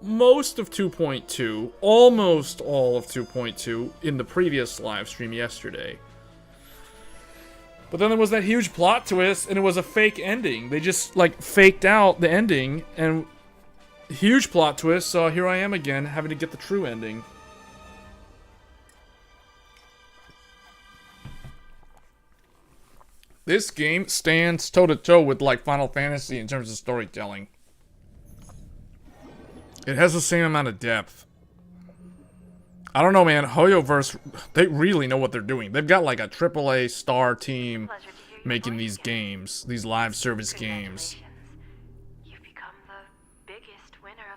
most of 2.2, almost all of 2.2 in the previous live stream yesterday. But then there was that huge plot twist, and it was a fake ending. They just like faked out the ending, and huge plot twist, so here I am again having to get the true ending. This game stands toe-to-toe with like Final Fantasy in terms of storytelling. It has the same amount of depth. I don't know, man. Hoyoverse, they really know what they're doing. They've got like a AAA star team making these games, these live service games.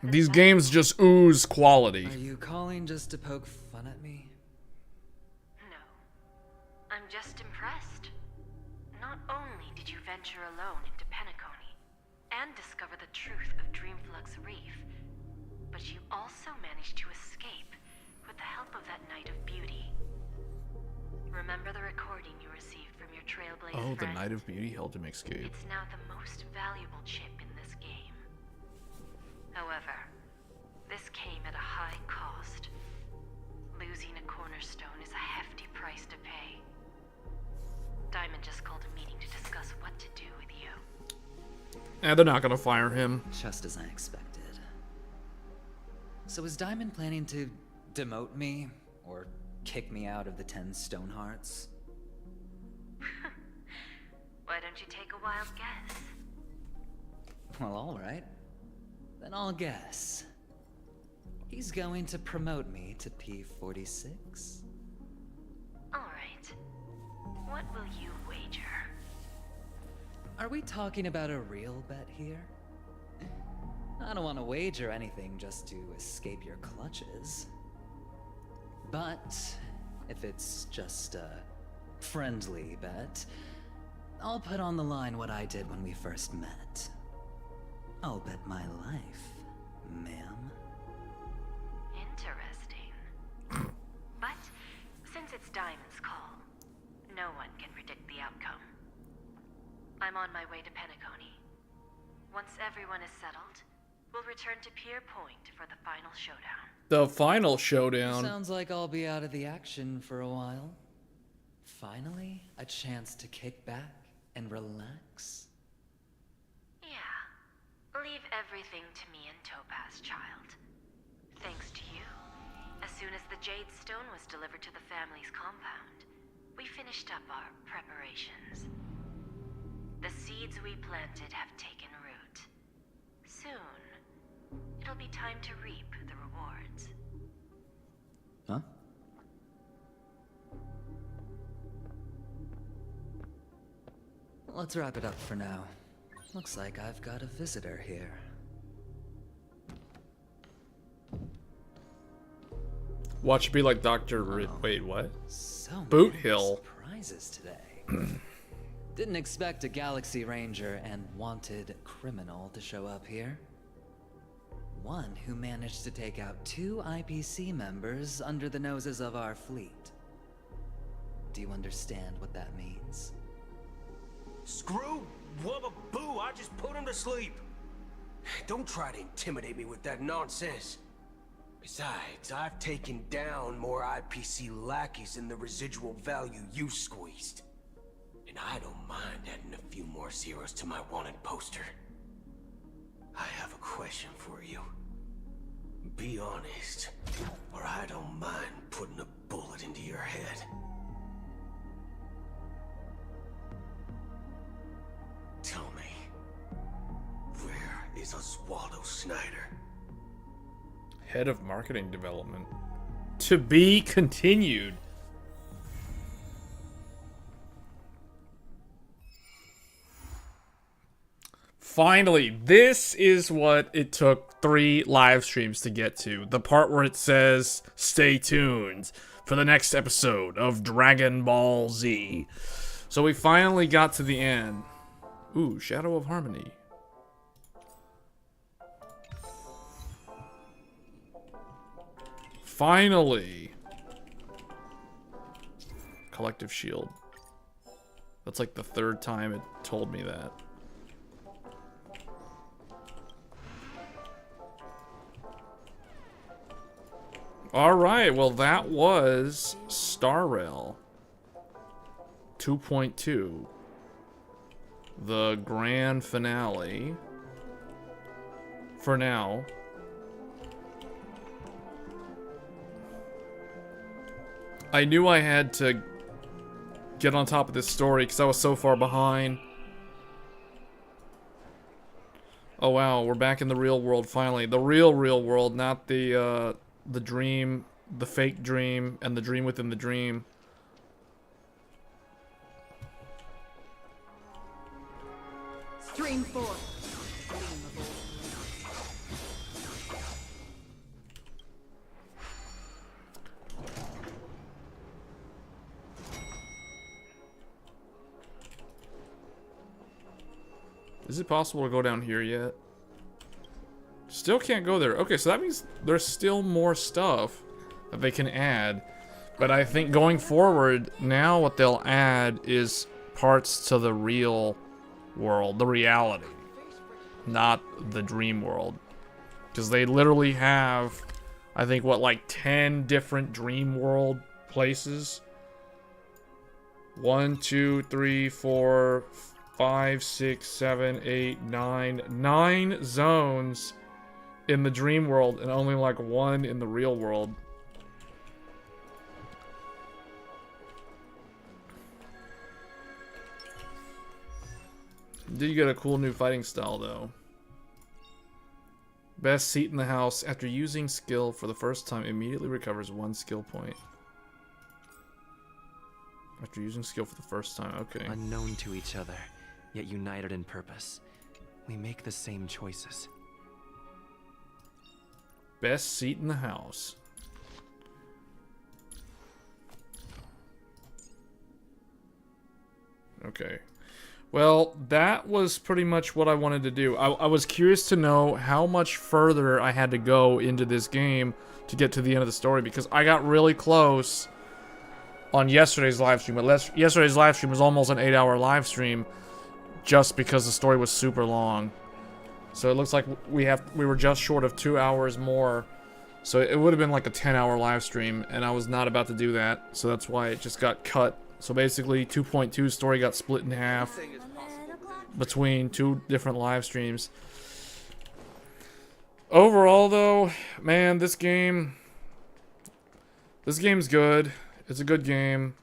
These games just ooze quality. Are you calling just to poke fun at me? No. I'm just impressed. Not only did you venture alone into Penacony and discover the truth of Dreamflux Reef, but you also managed to escape with the help of that Knight of Beauty. Remember the recording you received from your Trailblaze Oh, the friend? Knight of Beauty helped him escape. It's now the most valuable chip in this game. However, this came at a high cost. Losing a cornerstone is a hefty price to pay. Diamond just called a meeting to discuss what to do with you. And they're not gonna fire him. Just as I expected. So is Diamond planning to demote me? Or kick me out of the 10 Stonehearts? Why don't you take a wild guess? Well, alright. Then I'll guess. He's going to promote me to P46? Alright. What will you wager? Are we talking about a real bet here? I don't want to wager anything just to escape your clutches. But if it's just a friendly bet, I'll put on the line what I did when we first met. I'll bet my life, ma'am. Interesting. But since it's Diamond's call, no one can predict the outcome. I'm on my way to Penacony. Once everyone is settled, we'll return to Pier Point for the final showdown. The final showdown. Sounds like I'll be out of the action for a while. Finally, a chance to kick back and relax. Yeah. Leave everything to me and Topaz, child. Thanks to you. As soon as the Jade Stone was delivered to the family's compound, we finished up our preparations. The seeds we planted have taken root. Soon, it'll be time to reap the rewards. Huh? Let's wrap it up for now. Looks like I've got a visitor here. Watch it be like Dr. Wait, what? So Boot many Hill. surprises today. Didn't expect a Galaxy Ranger and wanted criminal to show up here. One who managed to take out 2 IPC members under the noses of our fleet. Do you understand what that means? Screw Wubba Boo, I just put him to sleep. Don't try to intimidate me with that nonsense. Besides, I've taken down more IPC lackeys than the residual value you squeezed. And I don't mind adding a few more zeros to my wanted poster. I have a question for you. Be honest, or I don't mind putting a bullet into your head. Tell me, where is Oswaldo Snyder? Head of Marketing Development. To be continued. Finally, this is what it took 3 live streams to get to. The part where it says, stay tuned for the next episode of Dragon Ball Z. So we finally got to the end. Ooh, Shadow of Harmony. Finally. Collective Shield. That's like the 3rd time it told me that. Alright, well that was Star Rail 2.2. The grand finale. For now. I knew I had to get on top of this story because I was so far behind. Oh wow, we're back in the real world finally. The real world, not the dream, the fake dream, and the dream within the dream. Stream 4. Is it possible to go down here yet? Still can't go there. Okay, so that means there's still more stuff that they can add. But I think going forward, now what they'll add is parts to the real world, the reality, not the dream world. Because they literally have, I think, what, like 10 different dream world places? 1, 2, 3, 4, 5, 6, 7, 8, 9. 9 zones in the dream world and only like 1 in the real world. Did you get a cool new fighting style though? Best seat in the house. After using skill for the first time, immediately recovers 1 skill point. After using skill for the first time, okay. Unknown to each other, yet united in purpose. We make the same choices. Best seat in the house. Okay. Well, that was pretty much what I wanted to do. I was curious to know how much further I had to go into this game to get to the end of the story, because I got really close on yesterday's live stream. But yesterday's live stream was almost an 8-hour live stream just because the story was super long. So it looks like we were just short of 2 hours more. So it would have been like a 10-hour live stream, and I was not about to do that. So that's why it just got cut. So basically 2.2 story got split in half between 2 different live streams. Overall though, man, this game's good. It's a good game.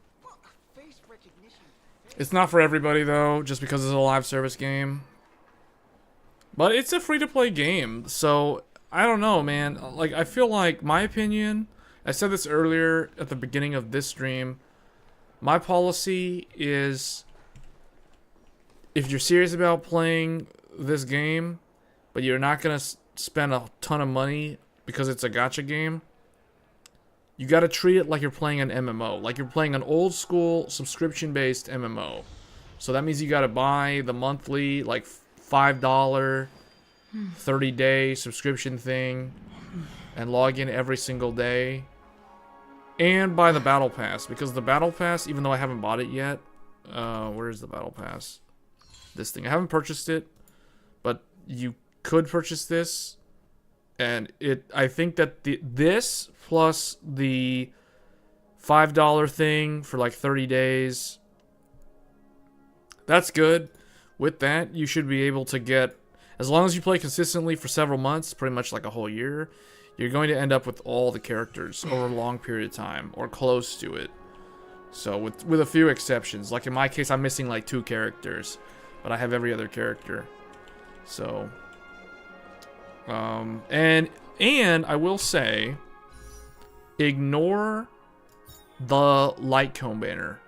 It's not for everybody though, just because it's a live service game. But it's a free-to-play game, so I don't know, man. Like, I feel like, my opinion, I said this earlier at the beginning of this stream, my policy is, if you're serious about playing this game, but you're not going to spend a ton of money because it's a gacha game, you got to treat it like you're playing an MMO. Like you're playing an old school subscription-based MMO. So that means you got to buy the monthly, like, $5, 30-day subscription thing, and log in every single day. And buy the Battle Pass, because the Battle Pass, even though I haven't bought it yet, where is the Battle Pass? This thing. I haven't purchased it, but you could purchase this, and I think that this plus the $5 thing for like 30 days, that's good. With that, you should be able to get, as long as you play consistently for several months, pretty much like a whole year, you're going to end up with all the characters over a long period of time, or close to it. So, with a few exceptions. Like in my case, I'm missing like 2 characters, but I have every other character. So, and I will say, ignore the light cone banner.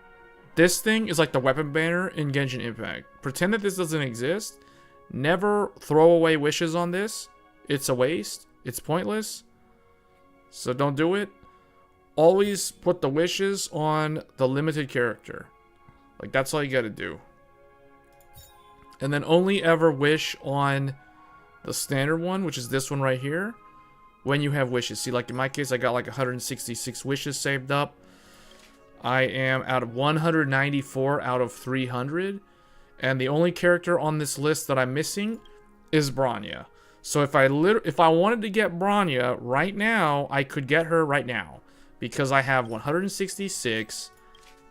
This thing is like the weapon banner in Genshin Impact. Pretend that this doesn't exist. Never throw away wishes on this. It's a waste. It's pointless. So don't do it. Always put the wishes on the limited character. Like, that's all you gotta do. And then only ever wish on the standard one, which is this one right here, when you have wishes. See, like in my case, I got like 166 wishes saved up. I am out of 194 out of 300. And the only character on this list that I'm missing is Bronya. So if I wanted to get Bronya right now, I could get her right now. Because I have 166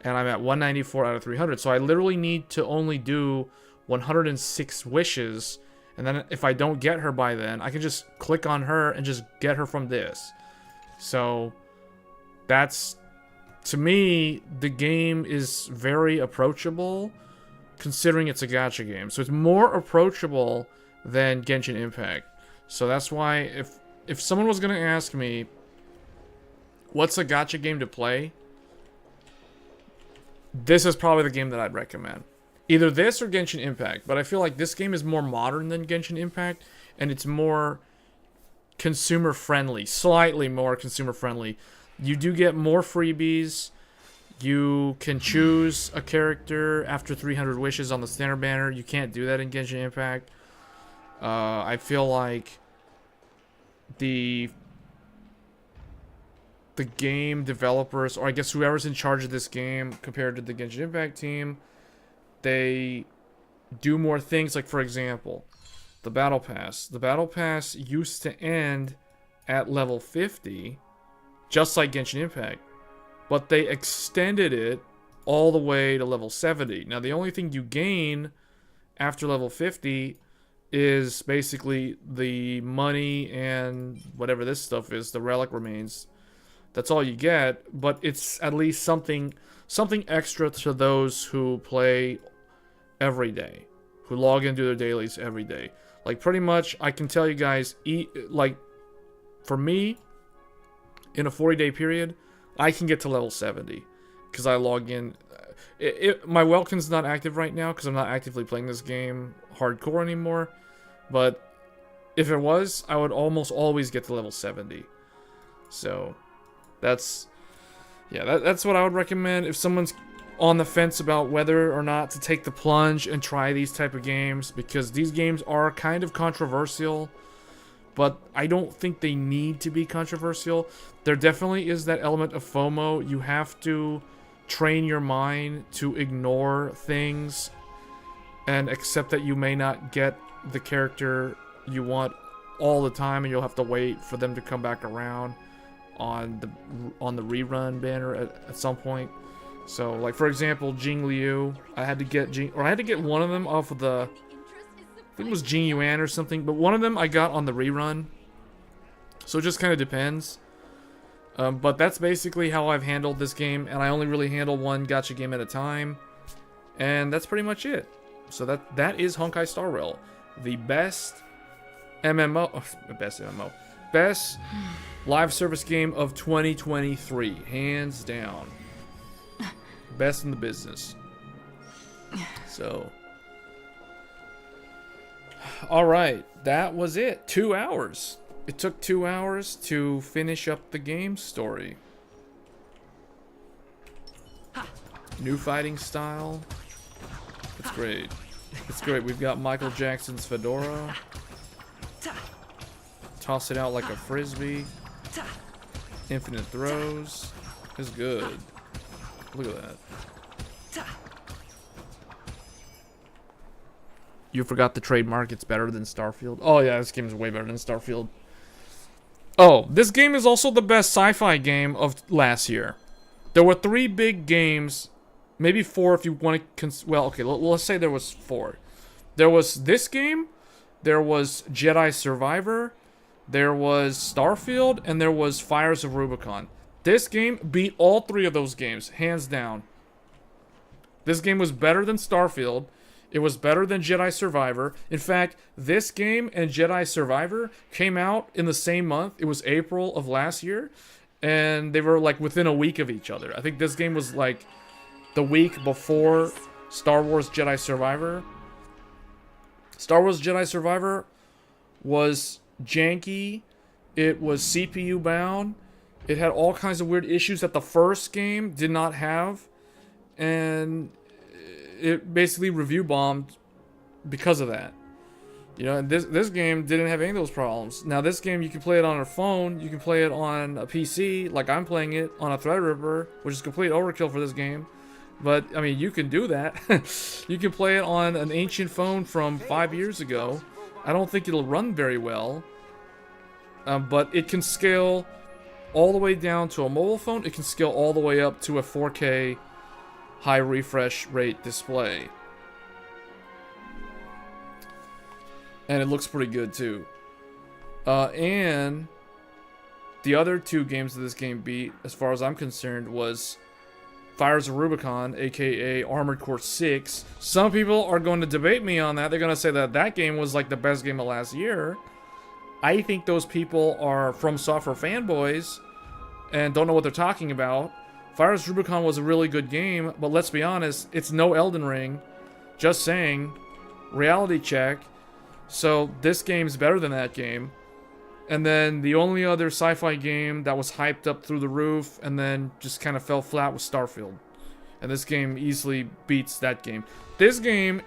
and I'm at 194 out of 300. So I literally need to only do 106 wishes. And then if I don't get her by then, I can just click on her and just get her from this. So that's, to me, the game is very approachable, considering it's a gacha game. So it's more approachable than Genshin Impact. So that's why if someone was going to ask me, what's a gacha game to play? This is probably the game that I'd recommend. Either this or Genshin Impact. But I feel like this game is more modern than Genshin Impact, and it's more consumer friendly. Slightly more consumer friendly. You do get more freebies. You can choose a character after 300 wishes on the standard banner. You can't do that in Genshin Impact. I feel like the the game developers, or I guess whoever's in charge of this game compared to the Genshin Impact team, they do more things. Like, for example, the Battle Pass. The Battle Pass used to end at level 50, just like Genshin Impact, but they extended it all the way to level 70. Now, the only thing you gain after level 50 is basically the money and whatever this stuff is, the relic remains. That's all you get, but it's at least something extra to those who play every day, who log into their dailies every day. Like, pretty much, I can tell you guys, like, for me, in a 40-day period, I can get to level 70, because I log in. My Welkin's not active right now, because I'm not actively playing this game hardcore anymore, but if it was, I would almost always get to level 70. So, that's what I would recommend if someone's on the fence about whether or not to take the plunge and try these type of games, because these games are kind of controversial, but I don't think they need to be controversial. There definitely is that element of FOMO. You have to train your mind to ignore things and accept that you may not get the character you want all the time, and you'll have to wait for them to come back around on the rerun banner at some point. So, like, for example, Jing Liu, I had to get one of them off of the, I think it was Jing Yuan or something, but one of them I got on the rerun. So it just kind of depends. But that's basically how I've handled this game, and I only really handle one gacha game at a time. And that's pretty much it. So that is Honkai Star Rail, the best best live service game of 2023, hands down. Best in the business. So, all right, that was it. 2 hours. It took 2 hours to finish up the game story. New fighting style. It's great. It's great. We've got Michael Jackson's fedora. Toss it out like a frisbee. Infinite throws. It's good. Look at that. You forgot the trademark. It's better than Starfield. Oh yeah, this game is way better than Starfield. Oh, this game is also the best sci-fi game of last year. There were 3 big games, maybe 4 if you want to. Well, okay, let's say there was 4. There was this game, there was Jedi Survivor, there was Starfield, and there was Fires of Rubicon. This game beat all 3 of those games, hands down. This game was better than Starfield. It was better than Jedi Survivor. In fact, this game and Jedi Survivor came out in the same month. It was April of last year, and they were like within a week of each other. I think this game was like the week before Star Wars Jedi Survivor. Star Wars Jedi Survivor was janky. It was CPU bound. It had all kinds of weird issues that the first game did not have, and it basically review bombed because of that. You know, and this game didn't have any of those problems. Now this game, you can play it on a phone, you can play it on a PC, like I'm playing it on a Threadripper, which is complete overkill for this game. But, I mean, you can do that. You can play it on an ancient phone from 5 years ago. I don't think it'll run very well. But it can scale all the way down to a mobile phone. It can scale all the way up to a 4K high refresh rate display. And it looks pretty good too. And the other 2 games that this game beat, as far as I'm concerned, was Fires of Rubicon, aka Armored Core 6. Some people are going to debate me on that. They're going to say that that game was like the best game of last year. I think those people are From Software fanboys and don't know what they're talking about. Fires of Rubicon was a really good game, but let's be honest, it's no Elden Ring. Just saying. Reality check. So this game's better than that game. And then the only other sci-fi game that was hyped up through the roof and then just kind of fell flat was Starfield. And this game easily beats that game. This game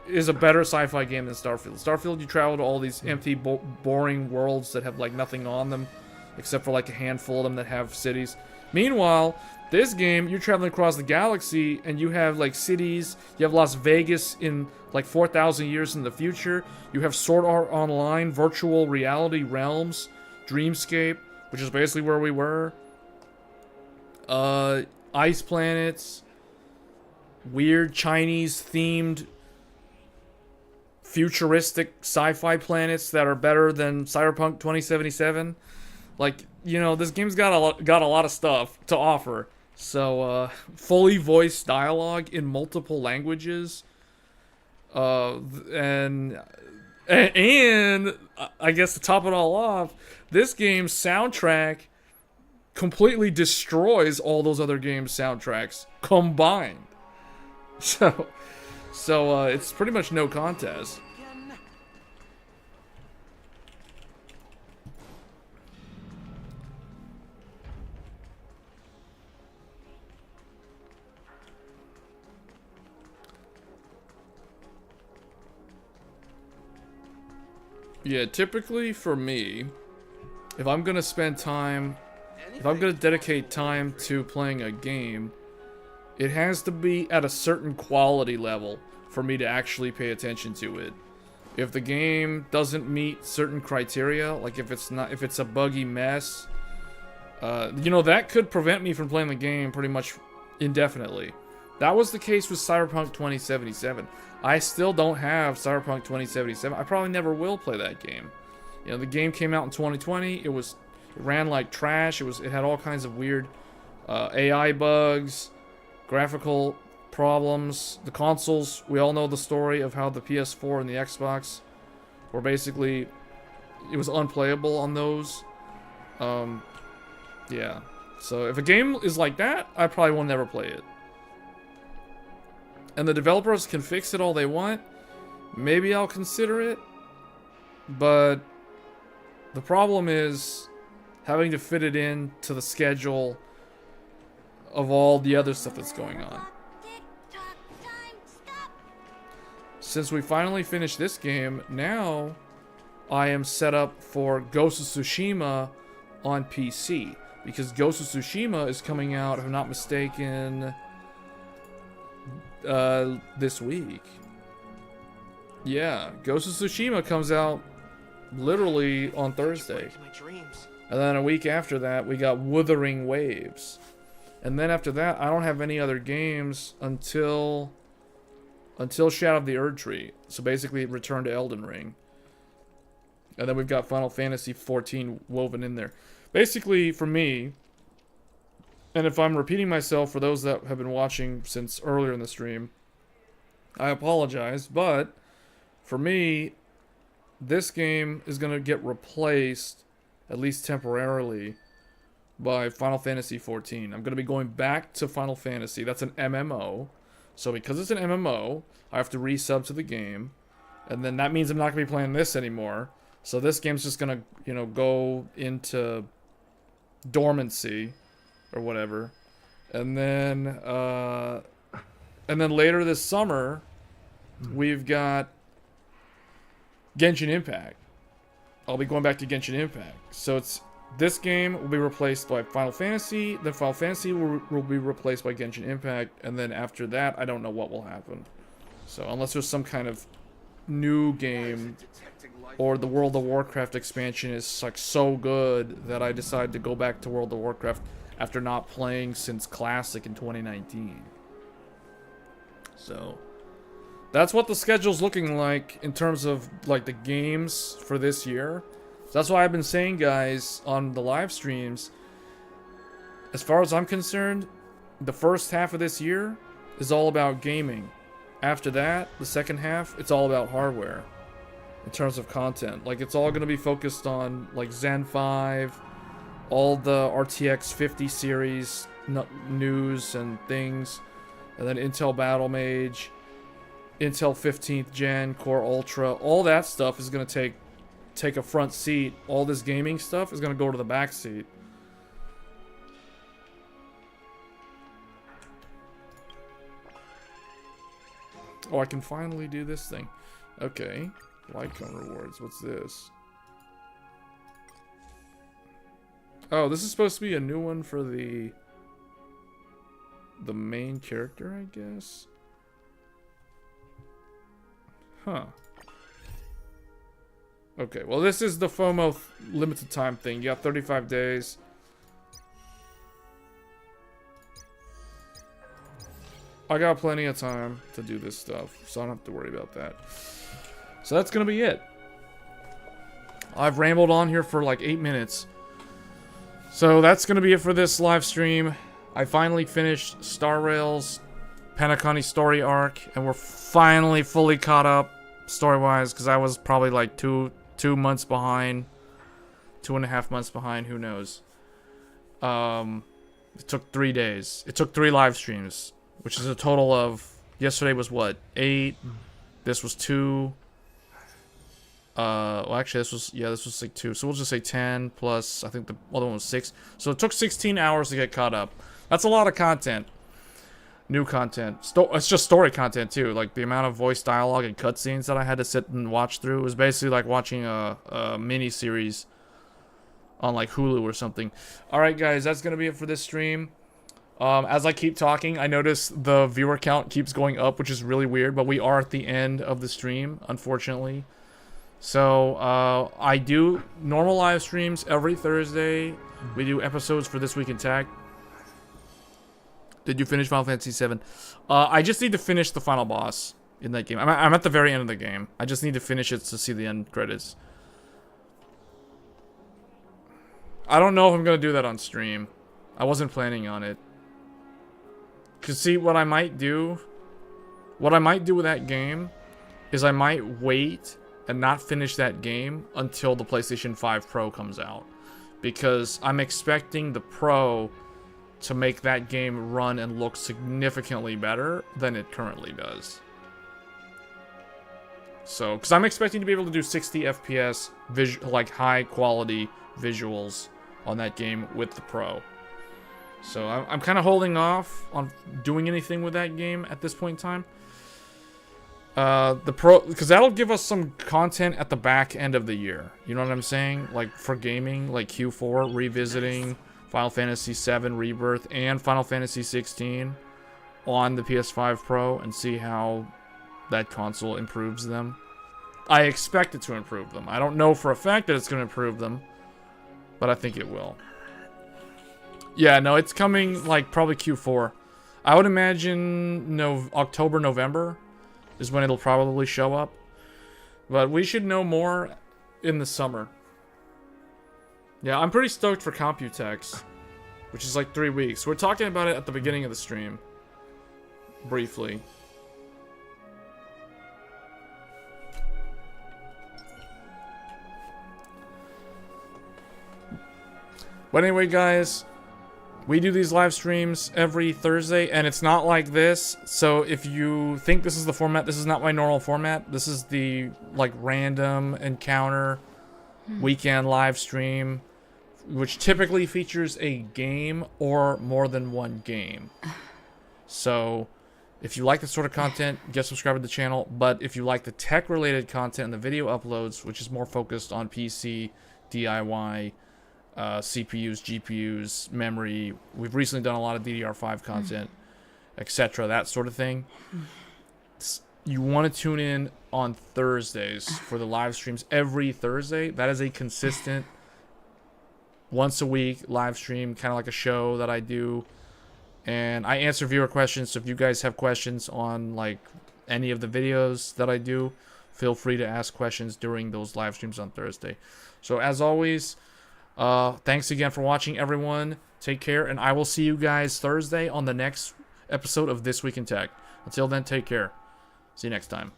is a better sci-fi game than Starfield. Starfield, you travel to all these empty, boring worlds that have like nothing on them. except for like a handful of them that have cities. Meanwhile, this game, you're traveling across the galaxy, and you have like cities. You have Las Vegas in like 4,000 years in the future. You have Sword Art Online, virtual reality realms, Dreamscape, which is basically where we were. Ice planets, weird Chinese-themed futuristic sci-fi planets that are better than Cyberpunk 2077. Like, you know, this game's got a lot of stuff to offer. So, fully voiced dialogue in multiple languages. And I guess to top it all off, this game's soundtrack completely destroys all those other games' soundtracks combined. So it's pretty much no contest. Yeah, typically for me, if I'm gonna dedicate time to playing a game, it has to be at a certain quality level for me to actually pay attention to it. If the game doesn't meet certain criteria, like if it's a buggy mess, you know, that could prevent me from playing the game pretty much indefinitely. That was the case with Cyberpunk 2077. I still don't have Cyberpunk 2077. I probably never will play that game. You know, the game came out in 2020. It ran like trash. It had all kinds of weird AI bugs, graphical problems. The consoles, we all know the story of how the PS4 and the Xbox were basically, it was unplayable on those. Yeah. So if a game is like that, I probably will never play it. And the developers can fix it all they want. Maybe I'll consider it. But the problem is having to fit it in to the schedule of all the other stuff that's going on. Since we finally finished this game, now I am set up for Ghost of Tsushima on PC. Because Ghost of Tsushima is coming out, if I'm not mistaken, this week. Yeah, Ghost of Tsushima comes out literally on Thursday. And then a week after that, we got Wuthering Waves. And then after that, I don't have any other games until Shadow of the Erdtree. So basically, Return to Elden Ring. And then we've got Final Fantasy XIV woven in there. Basically, for me, and if I'm repeating myself for those that have been watching since earlier in the stream, I apologize, but for me, this game is going to get replaced, at least temporarily, by Final Fantasy XIV. I'm going to be going back to Final Fantasy. That's an MMO. So because it's an MMO, I have to resub to the game. And then that means I'm not going to be playing this anymore. So this game's just going to, you know, go into dormancy or whatever. And then later this summer, we've got Genshin Impact. I'll be going back to Genshin Impact. So this game will be replaced by Final Fantasy, then Final Fantasy will be replaced by Genshin Impact, and then after that, I don't know what will happen. So unless there's some kind of new game, or the World of Warcraft expansion is like so good that I decide to go back to World of Warcraft after not playing since Classic in 2019. So that's what the schedule's looking like in terms of like the games for this year. So that's why I've been saying, guys, on the live streams, as far as I'm concerned, the first half of this year is all about gaming. After that, the second half, it's all about hardware in terms of content. Like, it's all going to be focused on like Zen 5, all the RTX 50 series news and things, and then Intel Battle Mage, Intel 15th Gen, Core Ultra, all that stuff is going to take a front seat. All this gaming stuff is going to go to the back seat. Oh, I can finally do this thing. Okay. Lycon rewards. What's this? Oh, this is supposed to be a new one for the main character, I guess. Huh. Okay, well this is the FOMO limited time thing. You got 35 days. I got plenty of time to do this stuff, so I don't have to worry about that. So that's gonna be it. I've rambled on here for like 8 minutes. So that's gonna be it for this live stream. I finally finished Star Rail's Penacony story arc, and we're finally fully caught up story-wise, because I was probably like two months behind, 2.5 months behind, who knows. It took 3 days. It took 3 live streams, which is a total of, yesterday was what, 8, this was 2, well actually this was like 2, so we'll just say 10, plus I think the other one was 6, so it took 16 hours to get caught up. That's a lot of content. New content. It's just story content too. Like the amount of voice dialogue and cutscenes that I had to sit and watch through was basically like watching a mini series on like Hulu or something. All right, guys, that's gonna be it for this stream. As I keep talking, I notice the viewer count keeps going up, which is really weird. But we are at the end of the stream, unfortunately. So I do normal live streams every Thursday. We do episodes for This Week in Tech. Did you finish Final Fantasy VII? I just need to finish the final boss in that game. I'm at the very end of the game. I just need to finish it to see the end credits. I don't know if I'm going to do that on stream. I wasn't planning on it. Because see, what I might do with that game is I might wait and not finish that game until the PlayStation 5 Pro comes out. Because I'm expecting the Pro to make that game run and look significantly better than it currently does. So, because I'm expecting to be able to do 60 FPS, like high quality visuals on that game with the Pro. So I'm kind of holding off on doing anything with that game at this point in time. The Pro, because that'll give us some content at the back end of the year. You know what I'm saying? Like for gaming, like Q4 revisiting Final Fantasy VII Rebirth and Final Fantasy 16 on the PS5 Pro and see how that console improves them. I expect it to improve them. I don't know for a fact that it's going to improve them, but I think it will. Yeah, no, it's coming like probably Q4. I would imagine October, November is when it'll probably show up. But we should know more in the summer. Yeah, I'm pretty stoked for Computex, which is like 3 weeks. We're talking about it at the beginning of the stream. Briefly. But anyway, guys, we do these live streams every Thursday, and it's not like this. So if you think this is the format, this is not my normal format. This is the like random encounter weekend live stream, which typically features a game or more than one game. So if you like this sort of content, get subscribed to the channel. But if you like the tech-related content and the video uploads, which is more focused on PC, DIY, CPUs, GPUs, memory, we've recently done a lot of DDR5 content, etc., that sort of thing. You want to tune in on Thursdays for the live streams every Thursday. That is a consistent once a week live stream, kind of like a show that I do, and I answer viewer questions. So if you guys have questions on like any of the videos that I do, feel free to ask questions during those live streams on Thursday. So as always, thanks again for watching, everyone. Take care, and I will see you guys Thursday on the next episode of This Week in Tech. Until then, take care. See you next time.